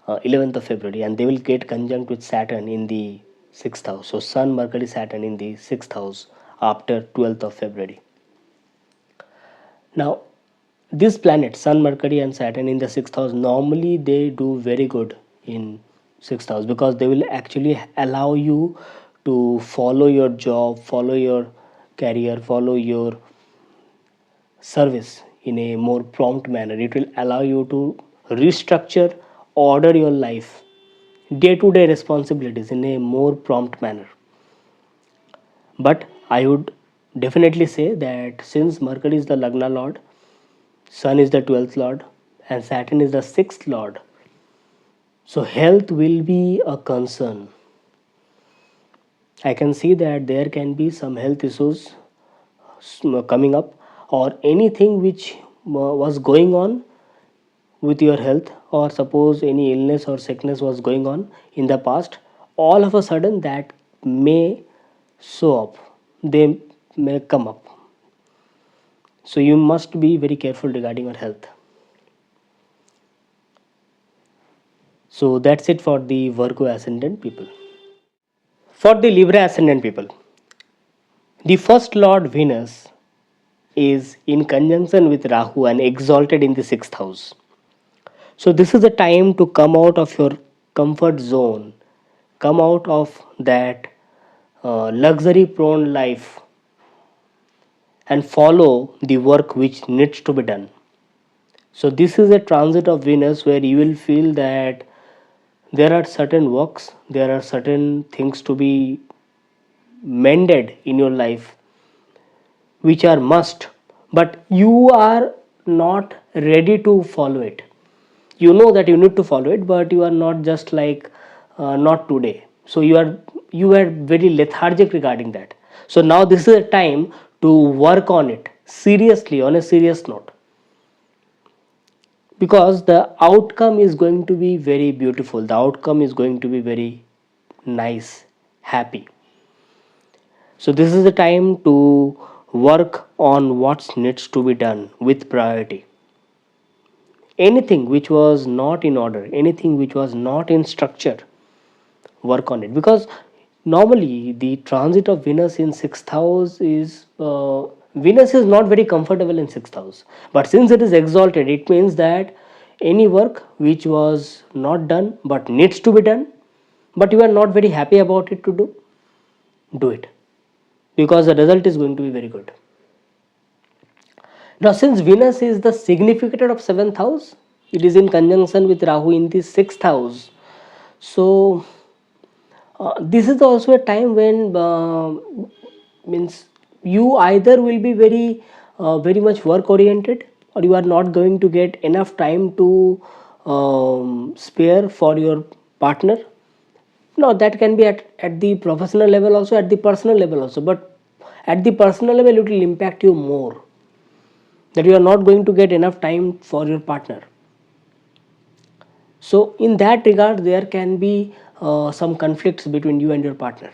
11th of February, and they will get conjunct with Saturn in the sixth house. So, Sun, Mercury, Saturn in the sixth house after 12th of February. Now, these planets, Sun, Mercury, and Saturn in the sixth house, normally they do very good in sixth house because they will actually allow you to follow your job, follow your career, follow your service in a more prompt manner. It will allow you to restructure, order your life, day to day responsibilities in a more prompt manner. But I would definitely say that since Mercury is the Lagna Lord, Sun is the 12th Lord, and Saturn is the 6th Lord, so health will be a concern. I can see that there can be some health issues coming up, or anything which was going on with your health, or suppose any illness or sickness was going on in the past, all of a sudden that may show up, they may come up. So you must be very careful regarding your health. So that's it for the Virgo ascendant people. For the Libra ascendant people, the first Lord Venus is in conjunction with Rahu and exalted in the sixth house. So this is the time to come out of your comfort zone, come out of that luxury prone life and follow the work which needs to be done. So this is a transit of Venus where you will feel that there are certain works, there are certain things to be mended in your life which are must, but you are not ready to follow it. You know that you need to follow it, but you are not just like not today. So you are very lethargic regarding that. So now this is a time to work on it seriously, on a serious note, because the outcome is going to be very beautiful, the outcome is going to be very nice, happy. So this is the time to work on what needs to be done with priority. Anything which was not in order, anything which was not in structure, work on it, because normally the transit of Venus in sixth house is Venus is not very comfortable in sixth house, but since it is exalted, it means that any work which was not done but needs to be done, but you are not very happy about it to do it, because the result is going to be very good. Now, since Venus is the significator of seventh house, it is in conjunction with Rahu in the sixth house. So this is also a time when means you either will be very much work oriented, or you are not going to get enough time to spare for your partner. No, that can be at the professional level also, at the personal level also, but at the personal level it will impact you more, that you are not going to get enough time for your partner. So in that regard, there can be some conflicts between you and your partner.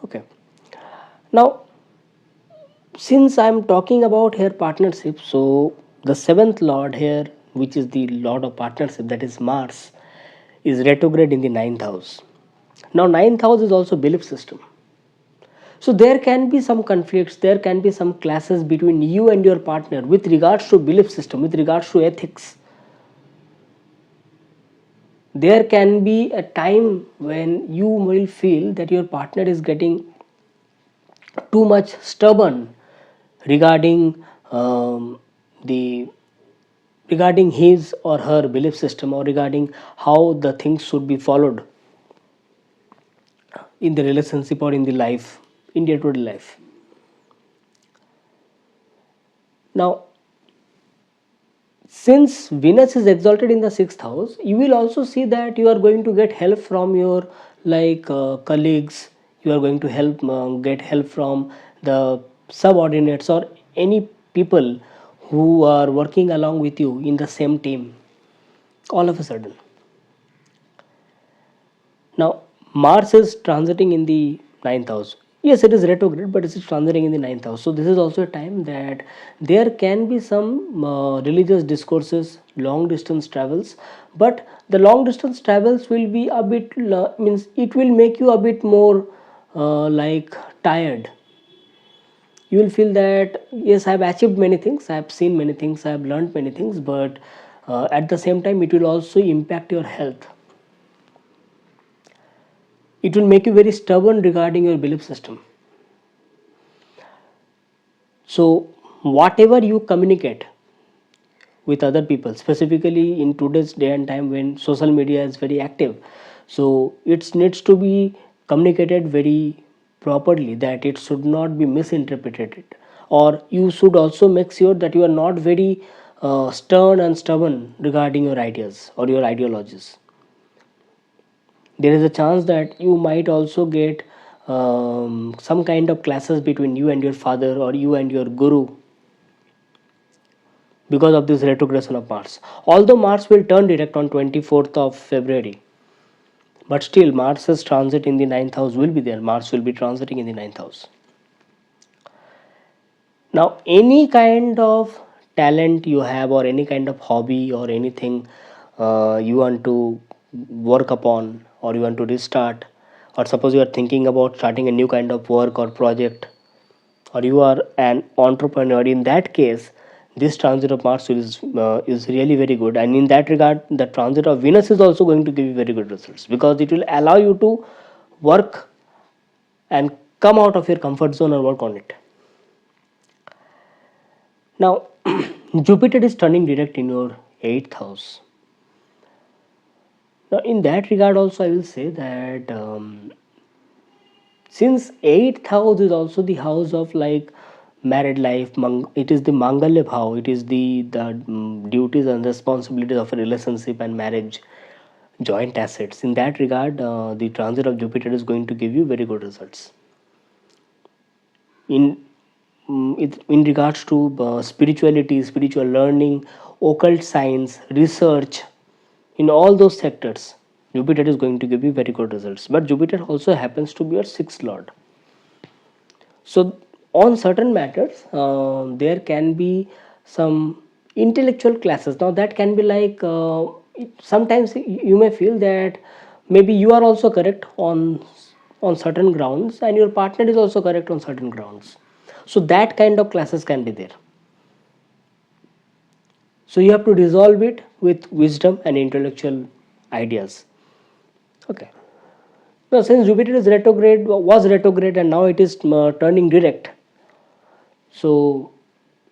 Okay. Now, since I am talking about here partnership, so the seventh lord here, which is the lord of partnership, that is Mars, is retrograde in the ninth house. Now, ninth house is also belief system. So there can be some conflicts, there can be some clashes between you and your partner with regards to belief system, with regards to ethics. There can be a time when you will feel that your partner is getting too much stubborn regarding the regarding his or her belief system, or regarding how the things should be followed in the relationship or in the life, in day-to-day life. Now, since Venus is exalted in the sixth house, you will also see that you are going to get help from your colleagues, you are going to get help from the subordinates or any people who are working along with you in the same team all of a sudden. Now, Mars is transiting in the ninth house. Yes, it is retrograde, but it is transiting in the ninth house. So, this is also a time that there can be some religious discourses, long distance travels, but the long distance travels will be a bit, means it will make you a bit more like tired. You will feel that, yes, I have achieved many things, I have seen many things, I have learned many things, but at the same time, it will also impact your health. It will make you very stubborn regarding your belief system. So, whatever you communicate with other people, specifically in today's day and time when social media is very active, so it needs to be communicated very properly, that it should not be misinterpreted, or you should also make sure that you are not very stern and stubborn regarding your ideas or your ideologies. There is a chance that you might also get some kind of classes between you and your father or you and your guru because of this retrogression of Mars. Although Mars will turn direct on 24th of February, but still Mars's transit in the ninth house will be there. Mars will be transiting in the ninth house. Now, any kind of talent you have, or any kind of hobby, or anything you want to work upon, or you want to restart, or suppose you are thinking about starting a new kind of work or project, or you are an entrepreneur, in that case, this transit of Mars is really very good. And in that regard, the transit of Venus is also going to give you very good results, because it will allow you to work and come out of your comfort zone and work on it. Now, Jupiter is turning direct in your 8th house. Now, in that regard, also, I will say that since 8th house is also the house of like married life, it is the Mangalya bhav, it is the duties and responsibilities of a relationship and marriage, joint assets. In that regard, the transit of Jupiter is going to give you very good results. In regards to spirituality, spiritual learning, occult science, research, in all those sectors, Jupiter is going to give you very good results. But Jupiter also happens to be your sixth lord. So, on certain matters, there can be some intellectual classes. Now, that can be like sometimes you may feel that maybe you are also correct on certain grounds, and your partner is also correct on certain grounds. So, that kind of classes can be there. So, you have to resolve it with wisdom and intellectual ideas. Okay. Now, since Jupiter is retrograde, was retrograde, and now it is turning direct, so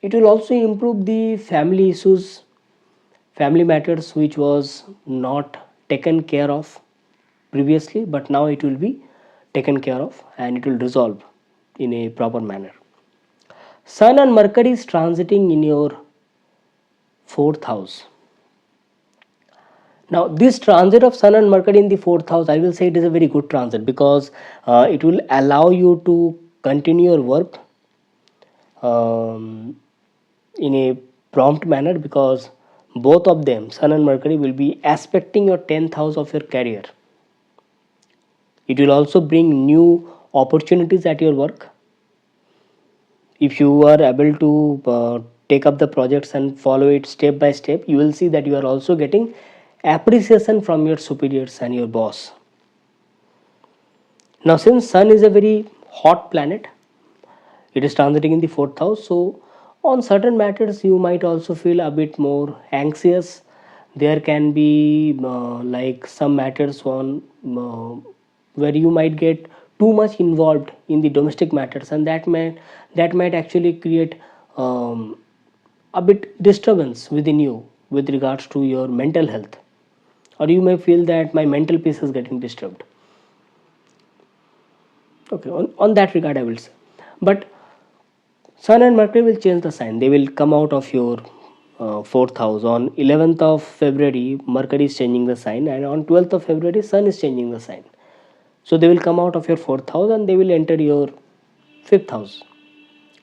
it will also improve the family issues, family matters which was not taken care of previously, but now it will be taken care of and it will resolve in a proper manner. Sun and Mercury is transiting in your 4th house. Now, this transit of Sun and Mercury in the 4th house, I will say it is a very good transit, because it will allow you to continue your work in a prompt manner, because both of them, Sun and Mercury, will be aspecting your 10th house of your career. It will also bring new opportunities at your work. If you are able to take up the projects and follow it step by step, you will see that you are also getting appreciation from your superiors and your boss. Now, since Sun is a very hot planet, it is transiting in the 4th house, so on certain matters you might also feel a bit more anxious. There can be like some matters on where you might get too much involved in the domestic matters, and that might actually create a bit disturbance within you with regards to your mental health, or you may feel that my mental peace is getting disturbed. Okay, on that regard, I will say. But Sun and Mercury will change the sign. They will come out of your 4th house. On 11th of February, Mercury is changing the sign, and on 12th of February, Sun is changing the sign. So they will come out of your 4th house and they will enter your 5th house,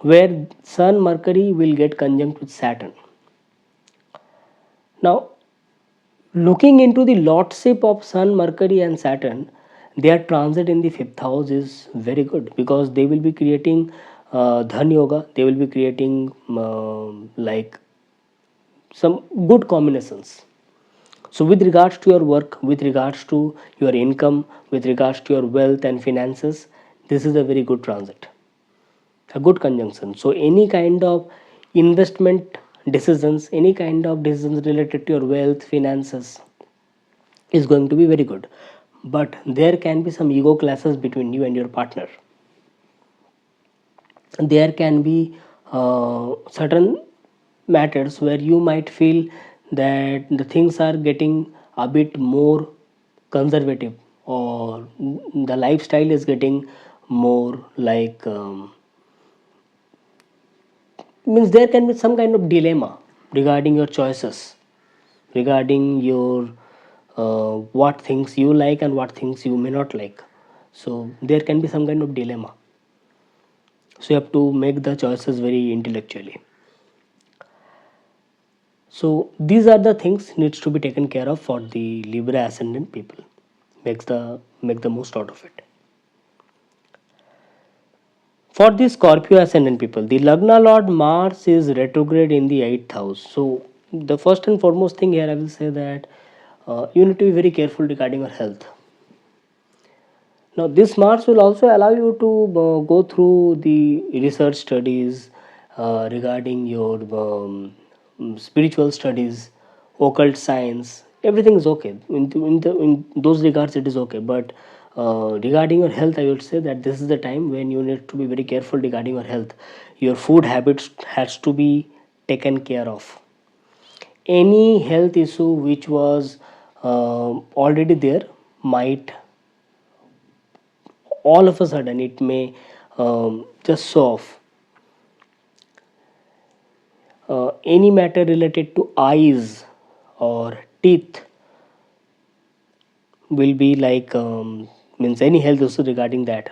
where Sun Mercury will get conjunct with Saturn. Now, looking into the lordship of Sun, Mercury, and Saturn, their transit in the 5th house is very good, because they will be creating Dhan Yoga, they will be creating like some good combinations. So, with regards to your work, with regards to your income, with regards to your wealth and finances, this is a very good transit, a good conjunction. So, any kind of investment decisions, any kind of decisions related to your wealth, finances, is going to be very good. But there can be some ego clashes between you and your partner. There can be certain matters where you might feel that the things are getting a bit more conservative, or the lifestyle is getting more like means there can be some kind of dilemma regarding your choices, regarding your what things you like and what things you may not like. So there can be some kind of dilemma, so you have to make the choices very intellectually. So these are the things needs to be taken care of for the Libra ascendant people. Make the most out of it. For the Scorpio ascendant people, the Lagna Lord Mars is retrograde in the 8th house. So the first and foremost thing here I will say that you need to be very careful regarding your health. Now, this Mars will also allow you to go through the research studies regarding your spiritual studies, occult science. Everything is okay. In those regards, it is okay. But regarding your health, I would say that this is the time when you need to be very careful regarding your health. Your food habits has to be taken care of. Any health issue which was already there might all of a sudden it may just show off. Any matter related to eyes or teeth will be like means any health issue regarding that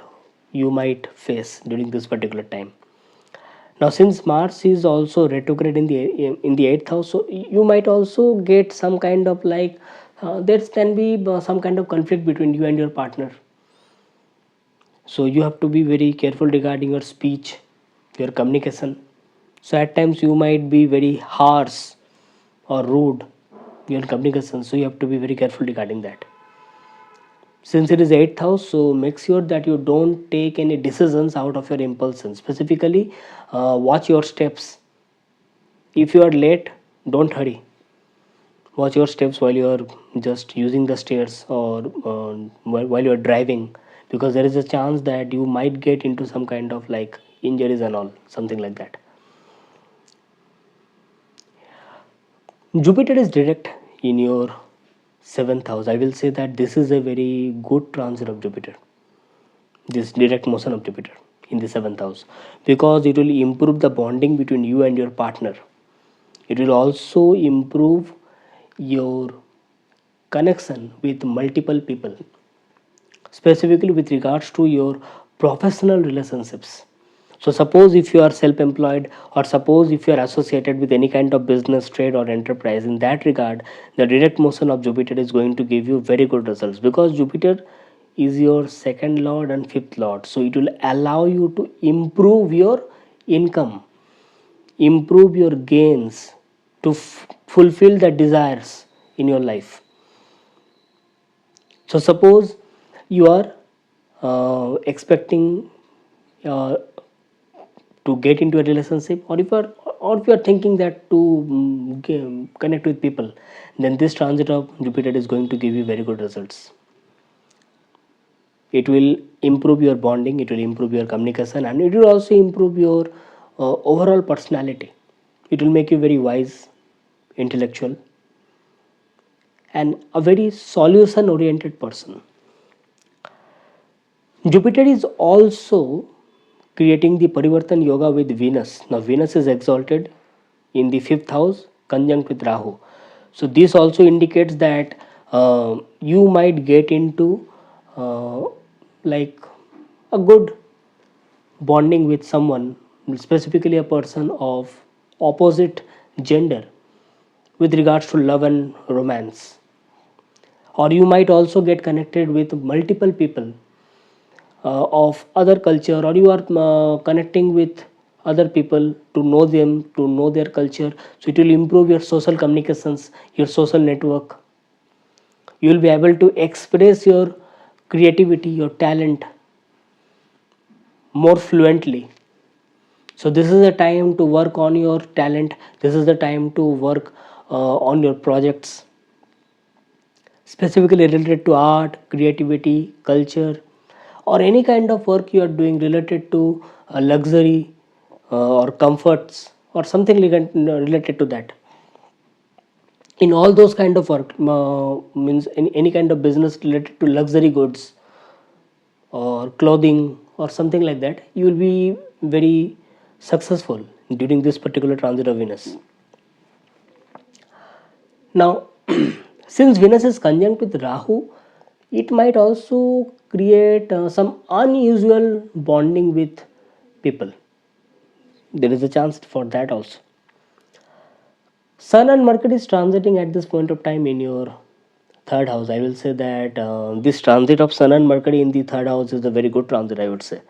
you might face during this particular time. Now, since Mars is also retrograde in the 8th house, so you might also get some kind of like there can be some kind of conflict between you and your partner. So you have to be very careful regarding your speech, your communication. So at times you might be very harsh or rude in your communication. So you have to be very careful regarding that. Since it is 8th house, so make sure that you don't take any decisions out of your impulsions. Specifically, watch your steps. If you are late, don't hurry. Watch your steps while you are just using the stairs, or while you are driving, because there is a chance that you might get into some kind of like injuries and all, something like that. Jupiter is direct in your 7th house. I will say that this is a very good transit of Jupiter, this direct motion of Jupiter in the 7th house, because it will improve the bonding between you and your partner. It will also improve your connection with multiple people, specifically with regards to your professional relationships. So suppose if you are self-employed, or suppose if you are associated with any kind of business, trade, or enterprise, in that regard the direct motion of Jupiter is going to give you very good results, because Jupiter is your 2nd lord and 5th lord. So it will allow you to improve your income, improve your gains, to fulfill the desires in your life. So suppose you are expecting uh, to get into a relationship, or if you are thinking that to connect with people, then this transit of Jupiter is going to give you very good results. It will improve your bonding, it will improve your communication, and it will also improve your overall personality. It will make you very wise, intellectual, and a very solution oriented person. Jupiter is also creating the Parivartan Yoga with Venus. Now, Venus is exalted in the 5th house, conjunct with Rahu. So, this also indicates that you might get into like a good bonding with someone, specifically a person of opposite gender, with regards to love and romance. Or you might also get connected with multiple people of other culture, or you are connecting with other people to know them, to know their culture. So it will improve your social communications, your social network. You will be able to express your creativity, your talent more fluently. So this is the time to work on your talent. This is the time to work on your projects, specifically related to art, creativity, culture, or any kind of work you are doing related to luxury or comforts or something related to that. In all those kind of work, means any kind of business related to luxury goods or clothing or something like that, you will be very successful during this particular transit of Venus. Now, since Venus is conjunct with Rahu, it might also create some unusual bonding with people. There is a chance for that also. Sun and Mercury is transiting at this point of time in your third house. I will say that this transit of Sun and Mercury in the third house is a very good transit, I would say.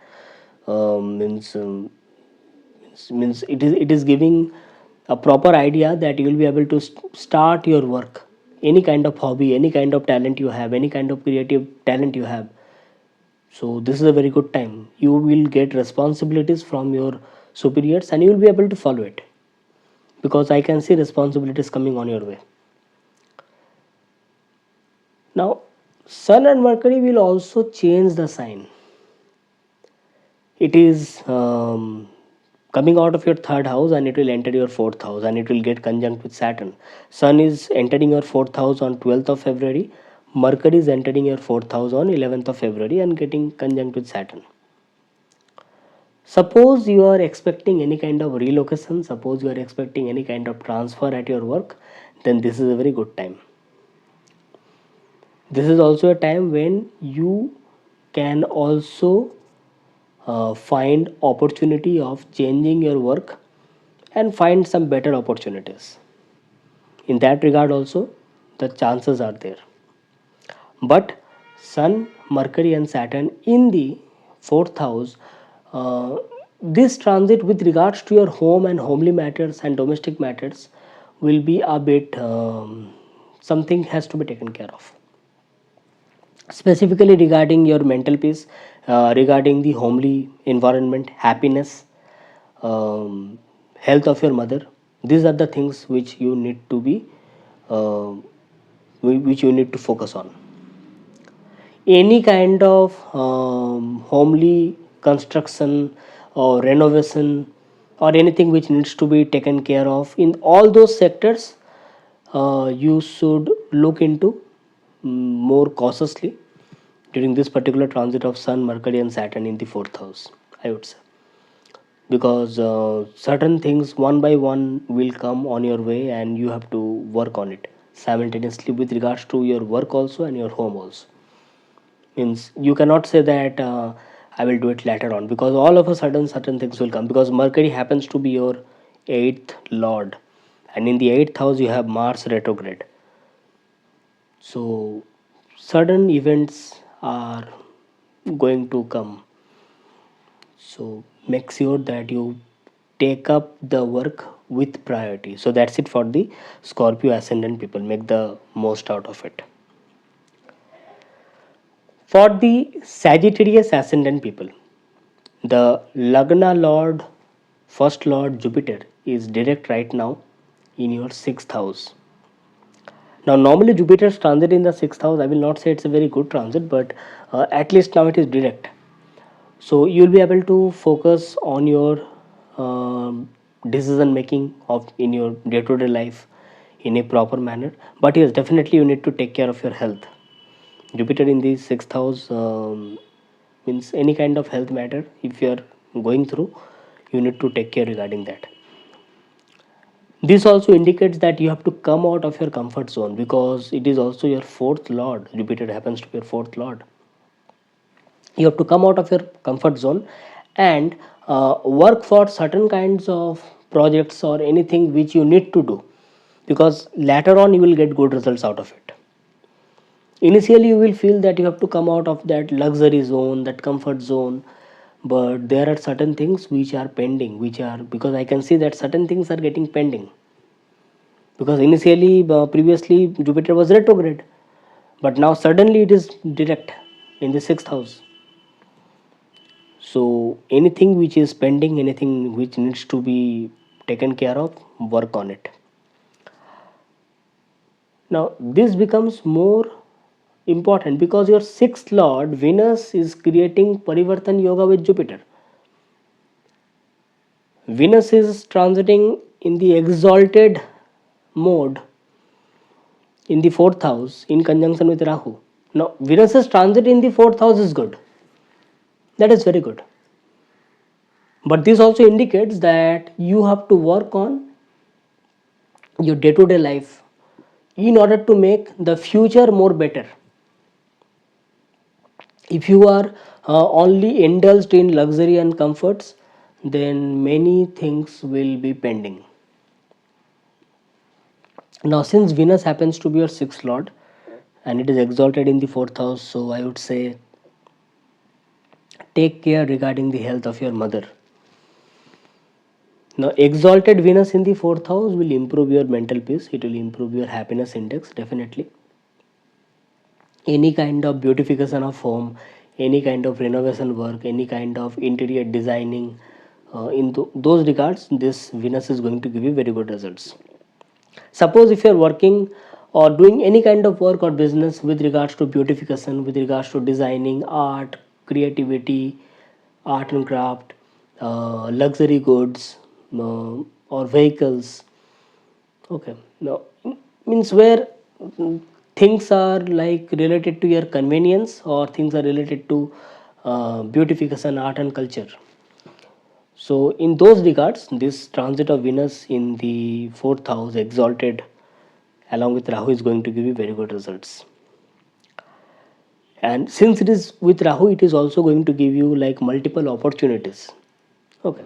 Means it is giving a proper idea that you will be able to start your work, any kind of hobby, any kind of talent you have, any kind of creative talent you have. So this is a very good time. You will get responsibilities from your superiors and you will be able to follow it, because I can see responsibilities coming on your way. Now, Sun and Mercury will also change the sign. It is coming out of your third house and it will enter your fourth house and it will get conjunct with Saturn. Sun is entering your fourth house on 12th of February. Mercury is entering your fourth house on 11th of February and getting conjunct with Saturn. Suppose you are expecting any kind of relocation, suppose you are expecting any kind of transfer at your work, then this is a very good time. This is also a time when you can also find opportunity of changing your work and find some better opportunities. In that regard also, the chances are there. But Sun, Mercury and Saturn in the fourth house, uh, this transit with regards to your home and homely matters and domestic matters will be a bit something has to be taken care of, specifically regarding your mental peace, regarding the homely environment, happiness, health of your mother. These are the things which you need to be uh, which you need to focus on. Any kind of homely construction or renovation or anything which needs to be taken care of in all those sectors, you should look into more cautiously during this particular transit of Sun, Mercury and Saturn in the fourth house, I would say, because certain things one by one will come on your way and you have to work on it simultaneously with regards to your work also and your home also. Means you cannot say that I will do it later on, because all of a sudden certain things will come, because Mercury happens to be your eighth lord and in the eighth house you have Mars retrograde. So sudden events are going to come. So make sure that you take up the work with priority. So that's it for the Scorpio ascendant people. Make the most out of it. For the Sagittarius ascendant people, the Lagna Lord, first Lord Jupiter is direct right now in your sixth house. Now, normally Jupiter's transit in the sixth house, I will not say it's a very good transit, but at least now it is direct. So you'll be able to focus on your decision making of in your day-to-day life in a proper manner. But yes, definitely you need to take care of your health. Jupiter in the sixth house means any kind of health matter. If you are going through, you need to take care regarding that. This also indicates that you have to come out of your comfort zone, because it is also your fourth lord. Jupiter happens to be your fourth lord. You have to come out of your comfort zone and work for certain kinds of projects or anything which you need to do, because later on you will get good results out of it. Initially you will feel that you have to come out of that luxury zone, that comfort zone, but there are certain things which are pending, which are, because I can see that certain things are getting pending, because initially previously Jupiter was retrograde, but now suddenly it is direct in the 6th house. So anything which is pending, anything which needs to be taken care of, work on it. Now this becomes more important because your 6th lord Venus is creating Parivartan Yoga with Jupiter. Venus is transiting in the exalted mode in the 4th house in conjunction with Rahu. Now Venus's transit in the 4th house is good. That is very good. But this also indicates that you have to work on your day-to-day life in order to make the future more better. If you are only indulged in luxury and comforts, then many things will be pending. Now since Venus happens to be your 6th lord and it is exalted in the 4th house, so I would say take care regarding the health of your mother. Now exalted Venus in the 4th house will improve your mental peace, it will improve your happiness index definitely. Any kind of beautification of home, any kind of renovation work, any kind of interior designing, in those regards this Venus is going to give you very good results. Suppose if you are working or doing any kind of work or business with regards to beautification, with regards to designing, art, creativity, art and craft, luxury goods, or vehicles, okay, now means where things are like related to your convenience or things are related to beautification, art and culture. So in those regards this transit of Venus in the 4th house exalted along with Rahu is going to give you very good results. And since it is with Rahu, it is also going to give you like multiple opportunities. Okay.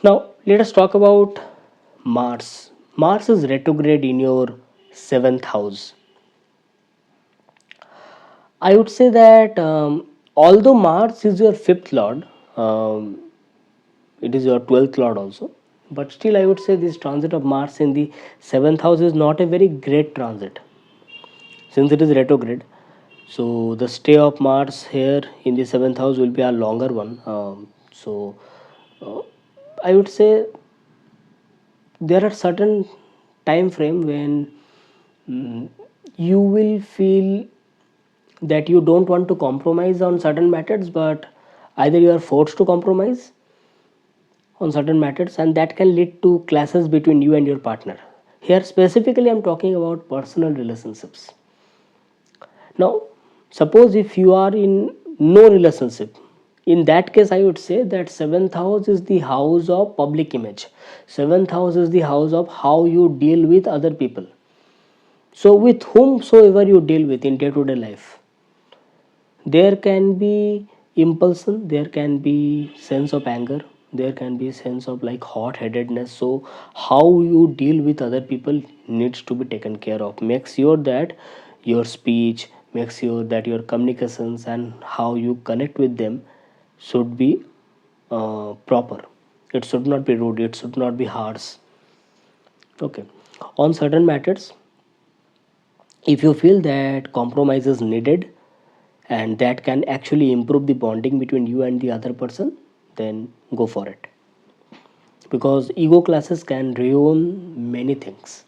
Now let us talk about Mars. Mars is retrograde in your 7th house. I would say that although Mars is your 5th lord, it is your 12th lord also, but still I would say this transit of Mars in the 7th house is not a very great transit since it is retrograde. So the stay of Mars here in the 7th house will be a longer one. So I would say there are certain time frame when mm, you will feel that you don't want to compromise on certain matters, but either you are forced to compromise on certain matters, and that can lead to clashes between you and your partner. Here specifically I'm talking about personal relationships. Now suppose if you are in no relationship, in that case I would say that 7th house is the house of public image. 7th house is the house of how you deal with other people. So with whomsoever you deal with in day-to-day life, there can be impulsion, there can be sense of anger, there can be sense of like hot-headedness. So how you deal with other people needs to be taken care of. Make sure that your speech, make sure that your communications and how you connect with them should be proper. It should not be rude, it should not be harsh. Okay. On certain matters, if you feel that compromise is needed and that can actually improve the bonding between you and the other person, then go for it, because ego classes can ruin many things,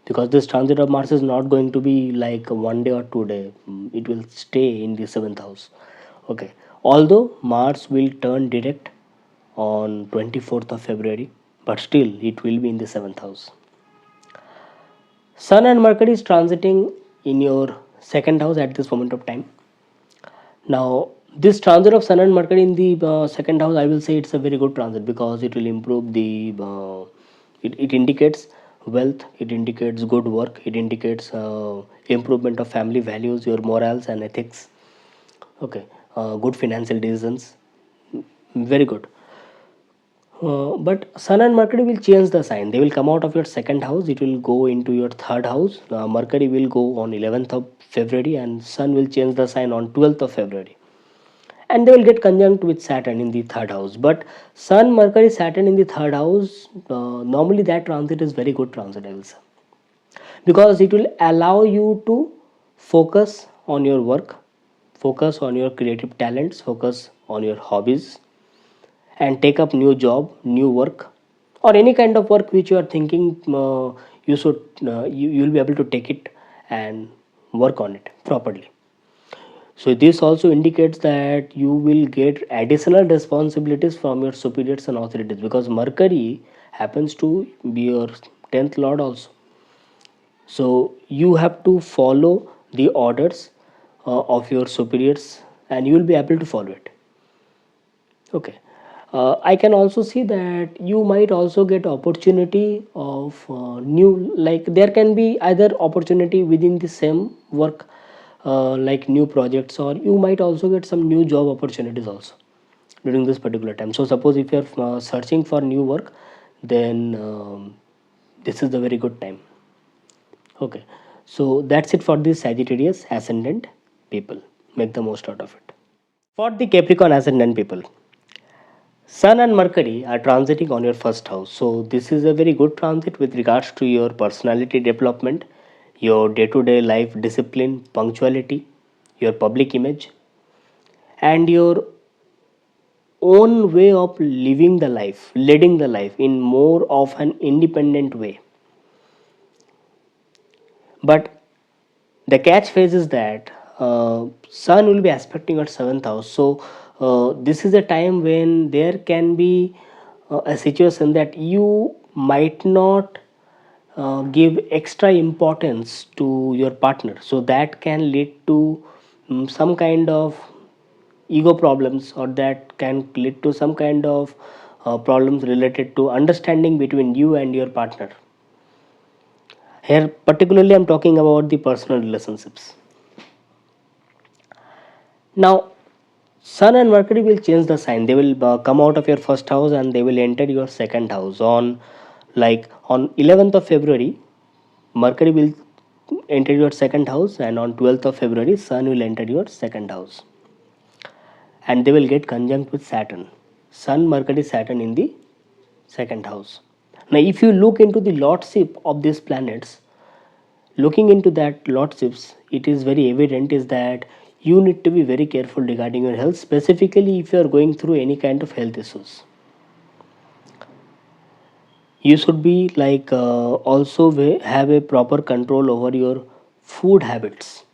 because this transit of Mars is not going to be like 1 day or 2 day. It will stay in the 7th house. Okay, although Mars will turn direct on 24th of February, but still it will be in the 7th house. Sun and Mercury is transiting in your 2nd house at this moment of time. Now, this transit of Sun and Mercury in the 2nd house, I will say it's a very good transit because it will improve the. It indicates wealth, it indicates good work, it indicates improvement of family values, your morals and ethics. Okay, good financial decisions, very good. But Sun and Mercury will change the sign. They will come out of your second house. It will go into your third house. Mercury will go on 11th of February, and Sun will change the sign on 12th of February. And they will get conjunct with Saturn in the third house. But Sun, Mercury, Saturn in the third house, normally that transit is very good transit, I will say, because it will allow you to focus on your work, focus on your creative talents, focus on your hobbies, and take up new job, new work, or any kind of work which you are thinking you should you will be able to take it and work on it properly. So this also indicates that you will get additional responsibilities from your superiors and authorities, because Mercury happens to be your 10th lord also. So you have to follow the orders of your superiors, and you will be able to follow it. Okay. I can also see that you might also get opportunity of new, like there can be either opportunity within the same work, like new projects, or you might also get some new job opportunities also during this particular time. So suppose if you are searching for new work, then this is the very good time. Okay, so that's it for the Sagittarius ascendant people. Make the most out of it. For the Capricorn ascendant people, Sun and Mercury are transiting on your first house. So, this is a very good transit with regards to your personality development, your day to day life discipline, punctuality, your public image, and your own way of living the life, leading the life in more of an independent way. But the catch phase is that Sun will be aspecting at seventh house. So, this is a time when there can be a situation that you might not give extra importance to your partner, so that can lead to some kind of ego problems, or that can lead to some kind of problems related to understanding between you and your partner. Here particularly I'm talking about the personal relationships. Now Sun and Mercury will change the sign. They will come out of your first house and they will enter your second house on, like, on 11th of February. Mercury will enter your second house, and on 12th of February Sun will enter your second house, and they will get conjunct with Saturn. Sun, Mercury, Saturn in the second house. Now if you look into the lordship of these planets, looking into that lordships, it is very evident is that you need to be very careful regarding your health, specifically if you are going through any kind of health issues. You should be like also have a proper control over your food habits.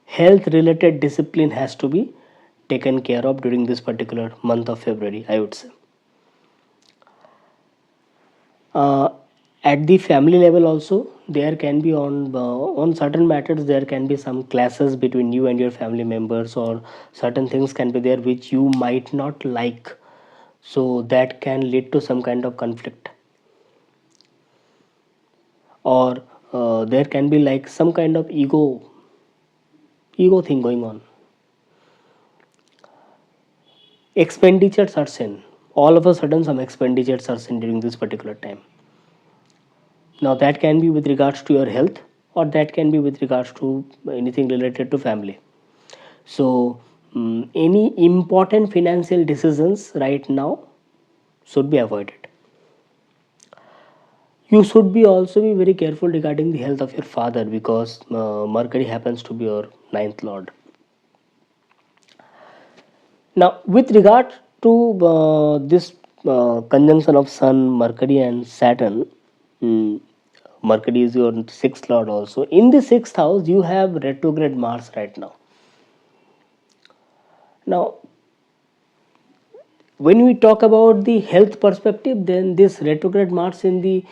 Health related discipline has to be taken care of during this particular month of February, I would say. uh, at the family level also, there can be on certain matters there can be some clashes between you and your family members, or certain things can be there which you might not like, so that can lead to some kind of conflict, or there can be like some kind of ego thing going on. Expenditures are seen, all of a sudden some expenditures are seen during this particular time. Now that can be with regards to your health, or that can be with regards to anything related to family. So any important financial decisions right now should be avoided. You should be also be very careful regarding the health of your father, because Mercury happens to be your ninth lord. Now with regard to this conjunction of Sun, Mercury, and Saturn, mm, Mercury is your sixth lord also. In the sixth house, you have retrograde Mars right now. Now, when we talk about the health perspective, then this retrograde Mars in the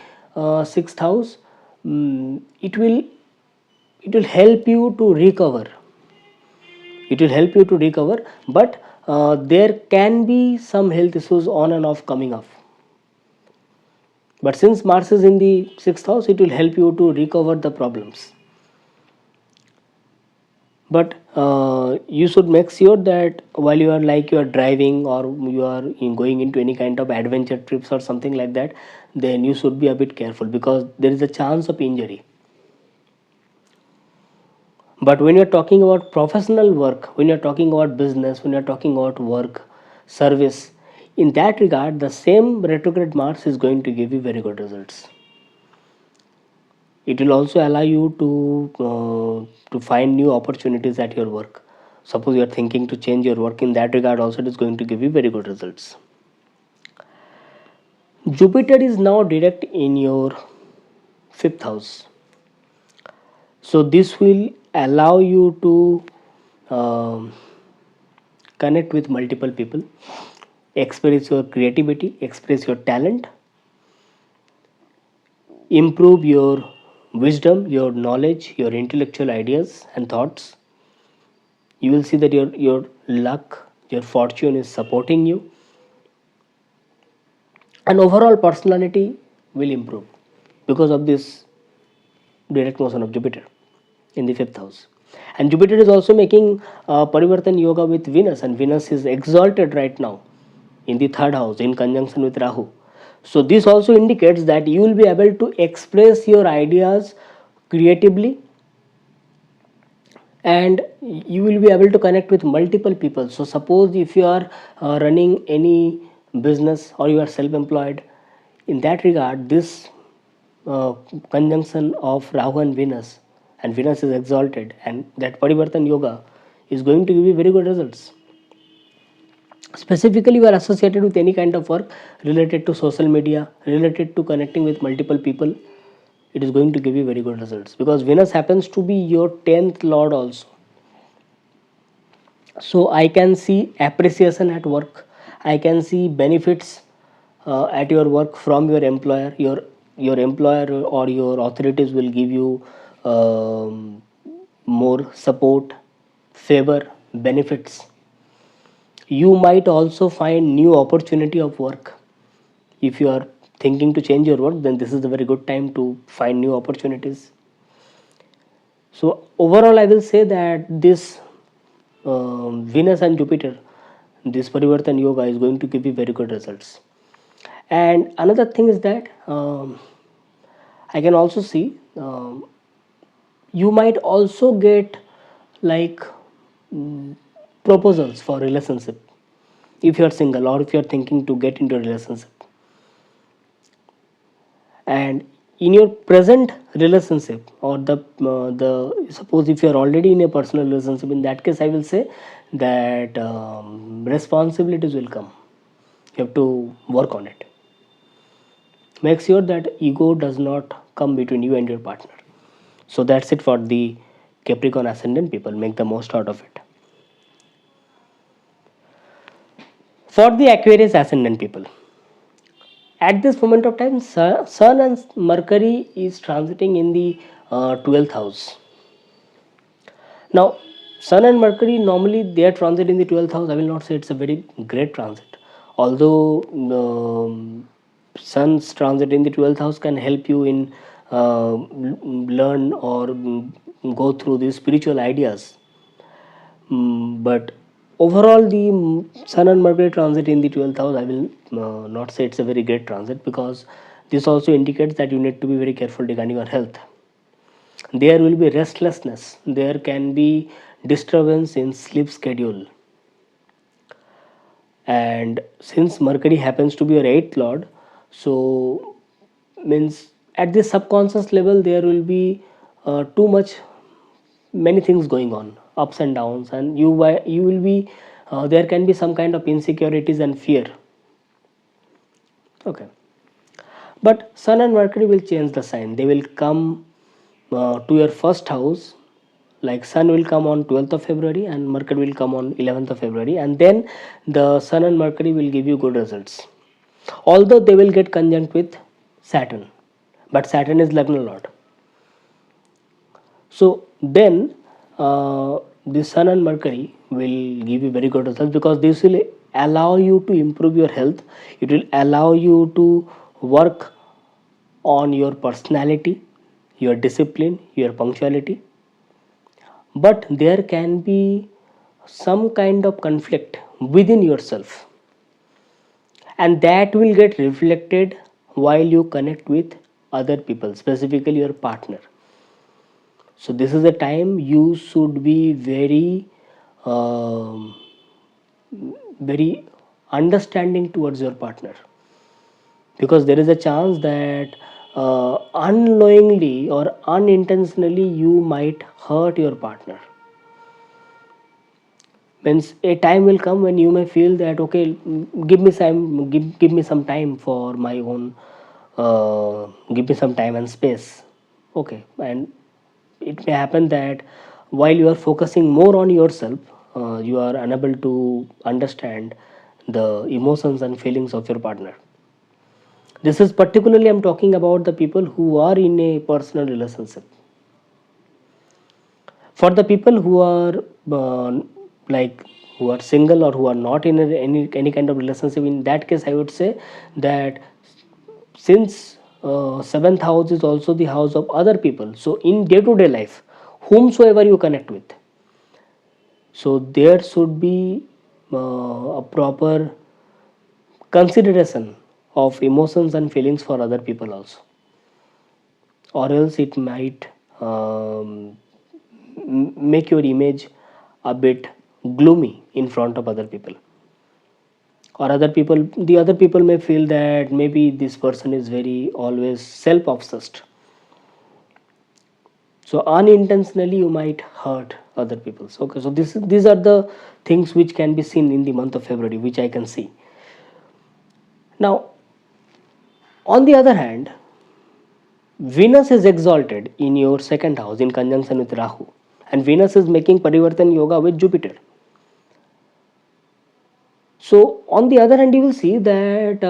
sixth house, it will help you to recover. It will help you to recover, but there can be some health issues on and off coming up. But since Mars is in the sixth house, it will help you to recover the problems. But you should make sure that while you are driving, or you are going into any kind of adventure trips or something like that, then you should be a bit careful, because there is a chance of injury. But when you're talking about professional work, when you're talking about business, when you're talking about work, service, in that regard, the same retrograde Mars is going to give you very good results. It will also allow you to find new opportunities at your work. Suppose you are thinking to change your work, in that regard also it is going to give you very good results. Jupiter is now direct in your fifth house, so this will allow you to um, connect with multiple people, express your creativity, express your talent, improve your wisdom, your knowledge, your intellectual ideas and thoughts. You will see that your luck, your fortune is supporting you, and overall personality will improve because of this direct motion of Jupiter in the fifth house. And Jupiter is also making Parivartan Yoga with Venus, and Venus is exalted right now in the third house in conjunction with Rahu. So, this also indicates that you will be able to express your ideas creatively, and you will be able to connect with multiple people. So, suppose if you are running any business or you are self employed, in that regard, this uh, conjunction of Rahu and Venus is exalted, and that Parivartan Yoga is going to give you very good results. Specifically, you are associated with any kind of work related to social media, related to connecting with multiple people, it is going to give you very good results, because Venus happens to be your 10th lord also. So I can see appreciation at work, I can see benefits at your work from your employer. Your employer or your authorities will give you more support, favor, benefits. You might also find new opportunity of work. If you are thinking to change your work, then this is a very good time to find new opportunities. So overall I will say that this Venus and Jupiter, this Parivartan Yoga is going to give you very good results. And another thing is that I can also see you might also get like proposals for relationship if you are single, or if you are thinking to get into a relationship. And in your present relationship, or the suppose if you are already in a personal relationship, in that case I will say that responsibilities will come. You have to work on it. Make sure that ego does not come between you and your partner. So that's it for the Capricorn ascendant people. Make the most out of it. For the Aquarius ascendant people, at this moment of time, Sun and Mercury is transiting in the 12th house. Now, Sun and Mercury normally their transit in the 12th house, I will not say it's a very great transit. Although Sun's transit in the 12th house can help you in learn or go through these spiritual ideas. But overall, the Sun and Mercury transit in the 12th house, I will not say it's a very great transit, because this also indicates that you need to be very careful regarding your health. There will be restlessness, there can be disturbance in sleep schedule. And since Mercury happens to be your 8th lord, so means at the subconscious level there will be too much many things going on, ups and downs, and you will be there can be some kind of insecurities and fear. Okay, but Sun and Mercury will change the sign. They will come to your first house. Like Sun will come on 12th of February and Mercury will come on 11th of February, and then the Sun and Mercury will give you good results, although they will get conjunct with Saturn, but Saturn is Lagna lord. So then the Sun and Mercury will give you very good results, because this will allow you to improve your health. It will allow you to work on your personality, your discipline, your punctuality. but there can be some kind of conflict within yourself, and that will get reflected while you connect with other people, specifically your partner. So this is the time you should be um, very understanding towards your partner, because there is a chance that unknowingly or unintentionally you might hurt your partner. Means a time will come when you may feel that, okay, give me some time for my own, give me some time and space. Okay, and it may happen that while you are focusing more on yourself, you are unable to understand the emotions and feelings of your partner. This is particularly, I'm talking about the people who are in a personal relationship. For the people who are like who are single or who are not in any kind of relationship, in that case I would say that since seventh house is also the house of other people, so in day to day life, whomsoever you connect with, so there should be a proper consideration of emotions and feelings for other people also, or else it might make your image a bit gloomy in front of other people, or the other people may feel that maybe this person is very always self obsessed, so unintentionally you might hurt other people. So, okay, so these are the things which can be seen in the month of February, which I can see. Now, on the other hand, Venus is exalted in your second house in conjunction with Rahu, and Venus is making Parivartan Yoga with Jupiter. So, on the other hand, you will see that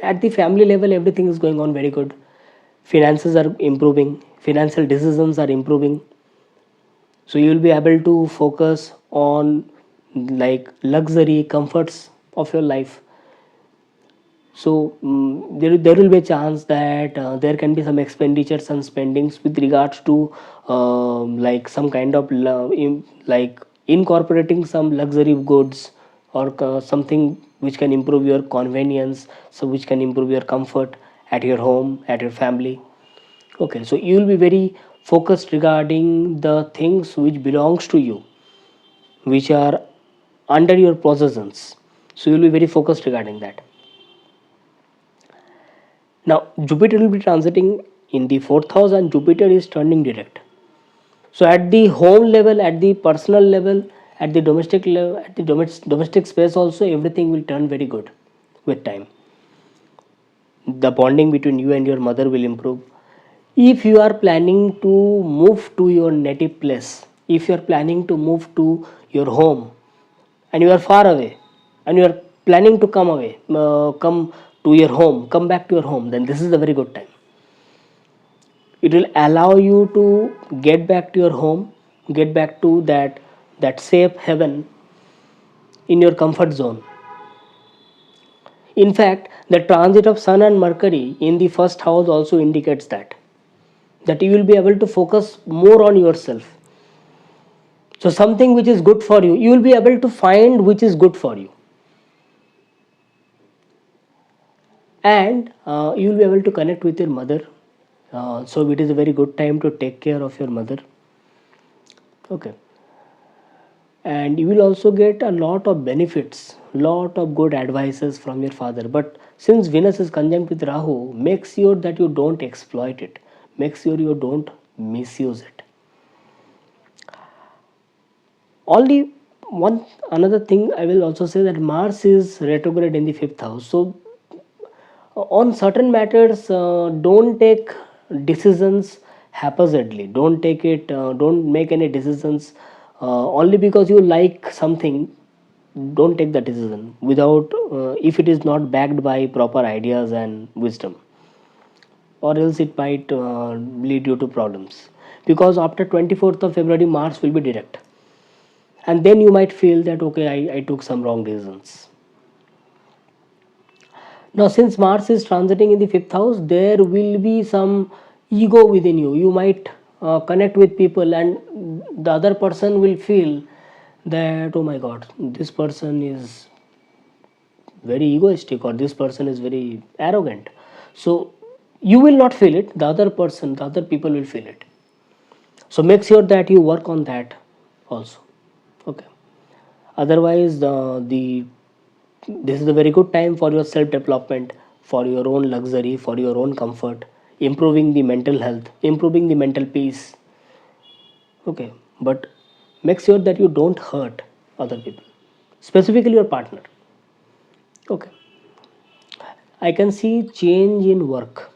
at the family level, everything is going on very good. Finances are improving, financial decisions are improving. So, you will be able to focus on like luxury comforts of your life. So there will be a chance that there can be some expenditures and spendings with regards to like some kind of like incorporating some luxury goods, or something which can improve your convenience, so which can improve your comfort at your home, at your family. Okay, so you will be very focused regarding the things which belongs to you, which are under your possessions. So you will be very focused regarding that. Now, Jupiter will be transiting in the fourth house, and Jupiter is turning direct. So, at the home level, at the personal level, at the domestic level, at the domestic space, also everything will turn very good with time. The bonding between you and your mother will improve. If you are planning to move to your native place, if you are planning to move to your home, and you are far away, and you are planning to come away, come to your home, come back to your home, then this is a very good time. It will allow you to get back to your home, get back to that safe haven in your comfort zone. In fact, the transit of Sun and Mercury in the first house also indicates that you will be able to focus more on yourself. So something which is good for you, you will be able to find which is good for you, and you will be able to connect with your mother. So it is a very good time to take care of your mother. Okay, and you will also get a lot of benefits, lot of good advices from your father. But since Venus is conjunct with Rahu, make sure that you don't exploit it, make sure you don't misuse it. Only one another thing I will also say, that Mars is retrograde in the fifth house. So on certain matters, don't take decisions haphazardly, don't make any decisions only because you like something. Don't take the decision without if it is not backed by proper ideas and wisdom, or else it might lead you to problems, because after 24th of February Mars will be direct, and then you might feel that, okay, I took some wrong decisions. Now, since Mars is transiting in the fifth house, there will be some ego within you. You might connect with people, and the other person will feel that, oh my god, this person is very egoistic, or this person is very arrogant. So you will not feel it, the other person, the other people will feel it. So make sure that you work on that also. Okay. Otherwise, the this is a very good time for your self development, for your own luxury, for your own comfort, improving the mental health, improving the mental peace. Okay. But make sure that you don't hurt other people, specifically your partner. Okay. I can see change in work.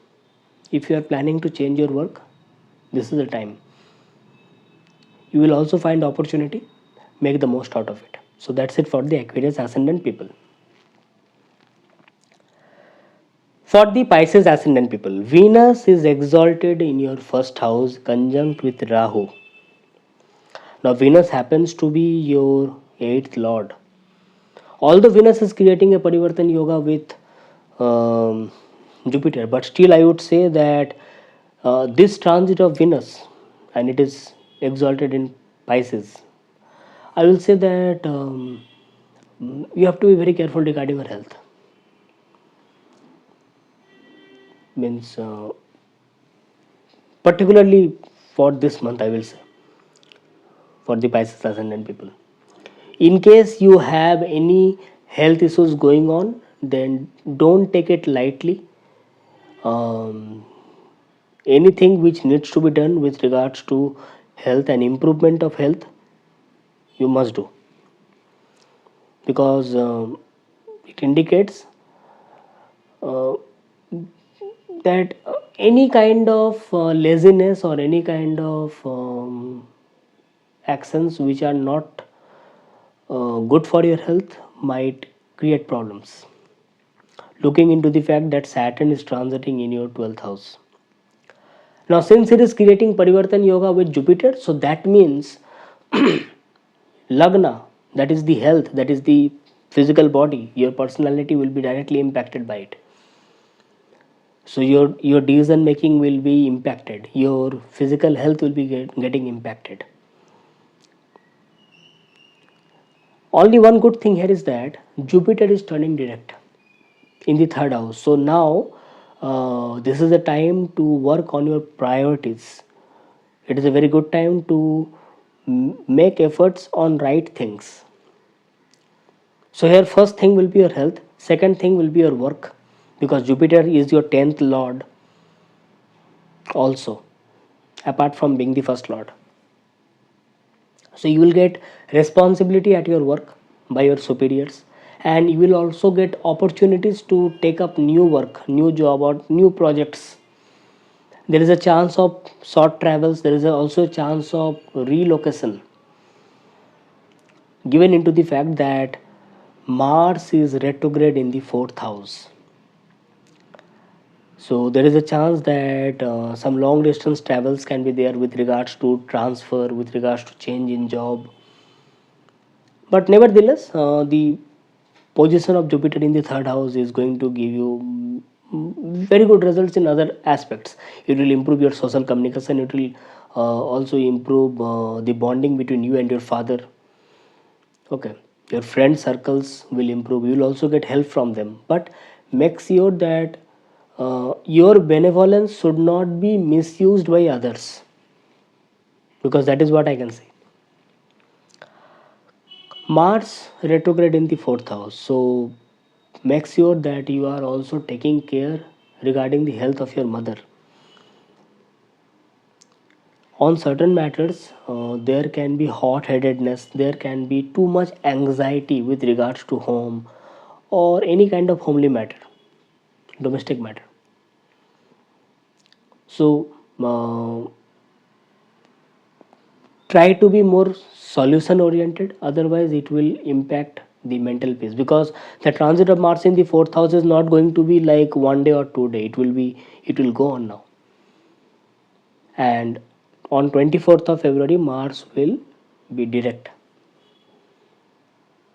If you are planning to change your work, this is the time. You will also find opportunity, make the most out of it. So that's it for the Aquarius ascendant people. For the Pisces ascendant people, Venus is exalted in your first house conjunct with Rahu. Now Venus happens to be your 8th lord. Although Venus is creating a Parivartan yoga with um, Jupiter, but still I would say that this transit of Venus, and it is exalted in Pisces, I will say that you have to be very careful regarding your health. Means particularly for this month, I will say, for the Pisces ascendant people. In case you have any health issues going on, then don't take it lightly. Um, Anything which needs to be done with regards to health and improvement of health, you must do, because it indicates uh, that any kind of laziness or any kind of actions which are not good for your health might create problems. Looking into the fact that Saturn is transiting in your 12th house. Now, since it is creating Parivartan Yoga with Jupiter, so that means Lagna, that is the health, that is the physical body, your personality will be directly impacted by it. So your decision making will be impacted, your physical health will be getting impacted. Only one good thing here is that Jupiter is turning direct in the 3rd house. So now this is the time to work on your priorities. It is a very good time to make efforts on right things. So here first thing will be your health, second thing will be your work, because Jupiter is your 10th lord also, apart from being the first lord. So you will get responsibility at your work by your superiors, and you will also get opportunities to take up new work, new job, or new projects. There is a chance of short travels, there is also a chance of relocation, given into the fact that Mars is retrograde in the 4th house. So there is a chance that some long distance travels can be there with regards to transfer, with regards to change in job. But nevertheless, the position of Jupiter in the 3rd house is going to give you very good results in other aspects. It will improve your social communication. It will also improve the bonding between you and your father. Okay, your friend circles will improve. You will also get help from them. But make sure that your benevolence should not be misused by others, because that is what I can say. Mars retrograde in the 4th house, so make sure that you are also taking care regarding the health of your mother. On certain matters, there can be hot-headedness, there can be too much anxiety with regards to home or any kind of homely matter, domestic matter. So try to be more solution oriented, otherwise it will impact the mental peace, because the transit of Mars in the 4th house is not going to be like 1 day or 2 day. It will go on now, and on 24th of February Mars will be direct.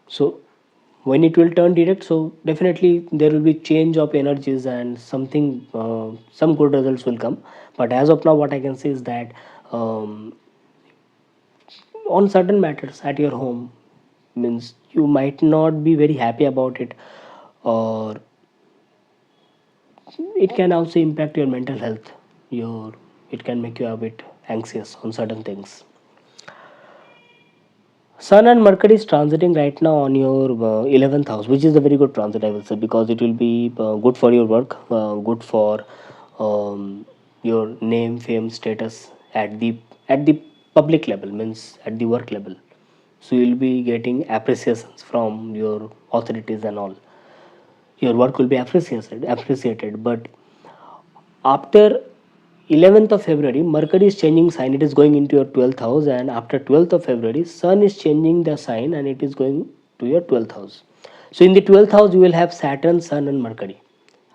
So when it will turn direct, so definitely there will be change of energies and something some good results will come. But as of now, what I can say is that um, on certain matters at your home. Means you might not be very happy about it, or it can also impact your mental health. It can make you a bit anxious on certain things. Sun and Mercury is transiting right now on your 11th house, which is a very good transit, I will say, because it will be good for your work, good for um, your name, fame, status at the public level, means at the work level. So you'll be getting appreciations from your authorities and all. Your work will be appreciated. But after 11th of February, Mercury is changing sign. It is going into your 12th house, and after 12th of February, Sun is changing the sign and it is going to your 12th house. So in the 12th house, you will have Saturn, Sun, and Mercury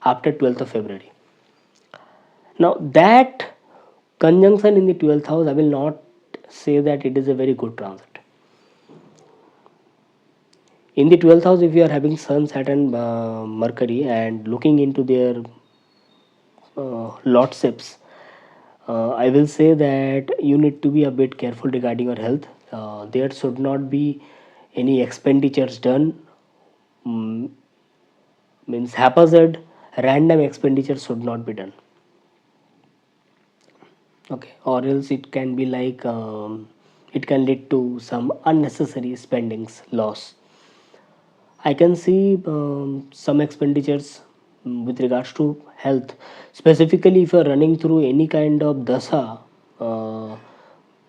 after 12th of February. Now that conjunction in the 12th house, I will not say that it is a very good transit. In the 12th house, if you are having Sun, Saturn, Mercury, and looking into their lordships, I will say that you need to be a bit careful regarding your health. There should not be any expenditures done. Mm, Means haphazard, random expenditure should not be done. Okay, or else it can be like it can lead to some unnecessary spendings loss. I can see some expenditures with regards to health, specifically if you are running through any kind of dasa, uh,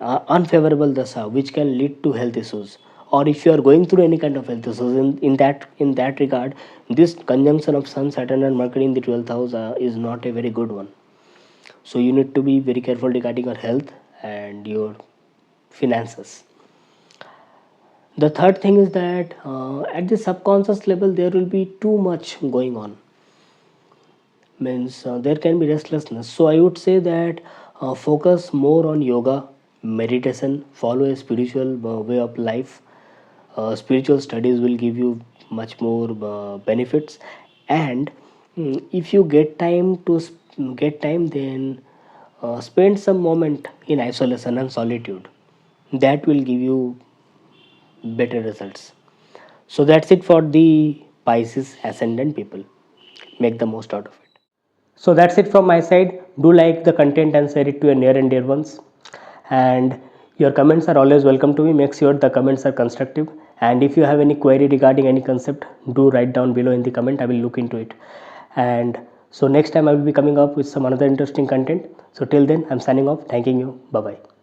unfavorable dasa, which can lead to health issues, or if you are going through any kind of health issues. In that regard, this conjunction of Sun, Saturn, and Mercury in the 12th house is not a very good one. So you need to be very careful regarding your health and your finances. The third thing is that at the subconscious level there will be too much going on. Means there can be restlessness. So I would say that focus more on yoga, meditation, follow a spiritual way of life. Spiritual studies will give you much more benefits. And if you get time, then spend some moment in isolation and solitude. That will give you better results. So that's it for the Pisces ascendant people. Make the most out of it. So that's it from my side. Do like the content and share it to your near and dear ones. And your comments are always welcome to me. Make sure the comments are constructive. And if you have any query regarding any concept, do write down below in the comment. I will look into it. And so next time I will be coming up with some another interesting content. So till then, I'm signing off. Thanking you. Bye bye.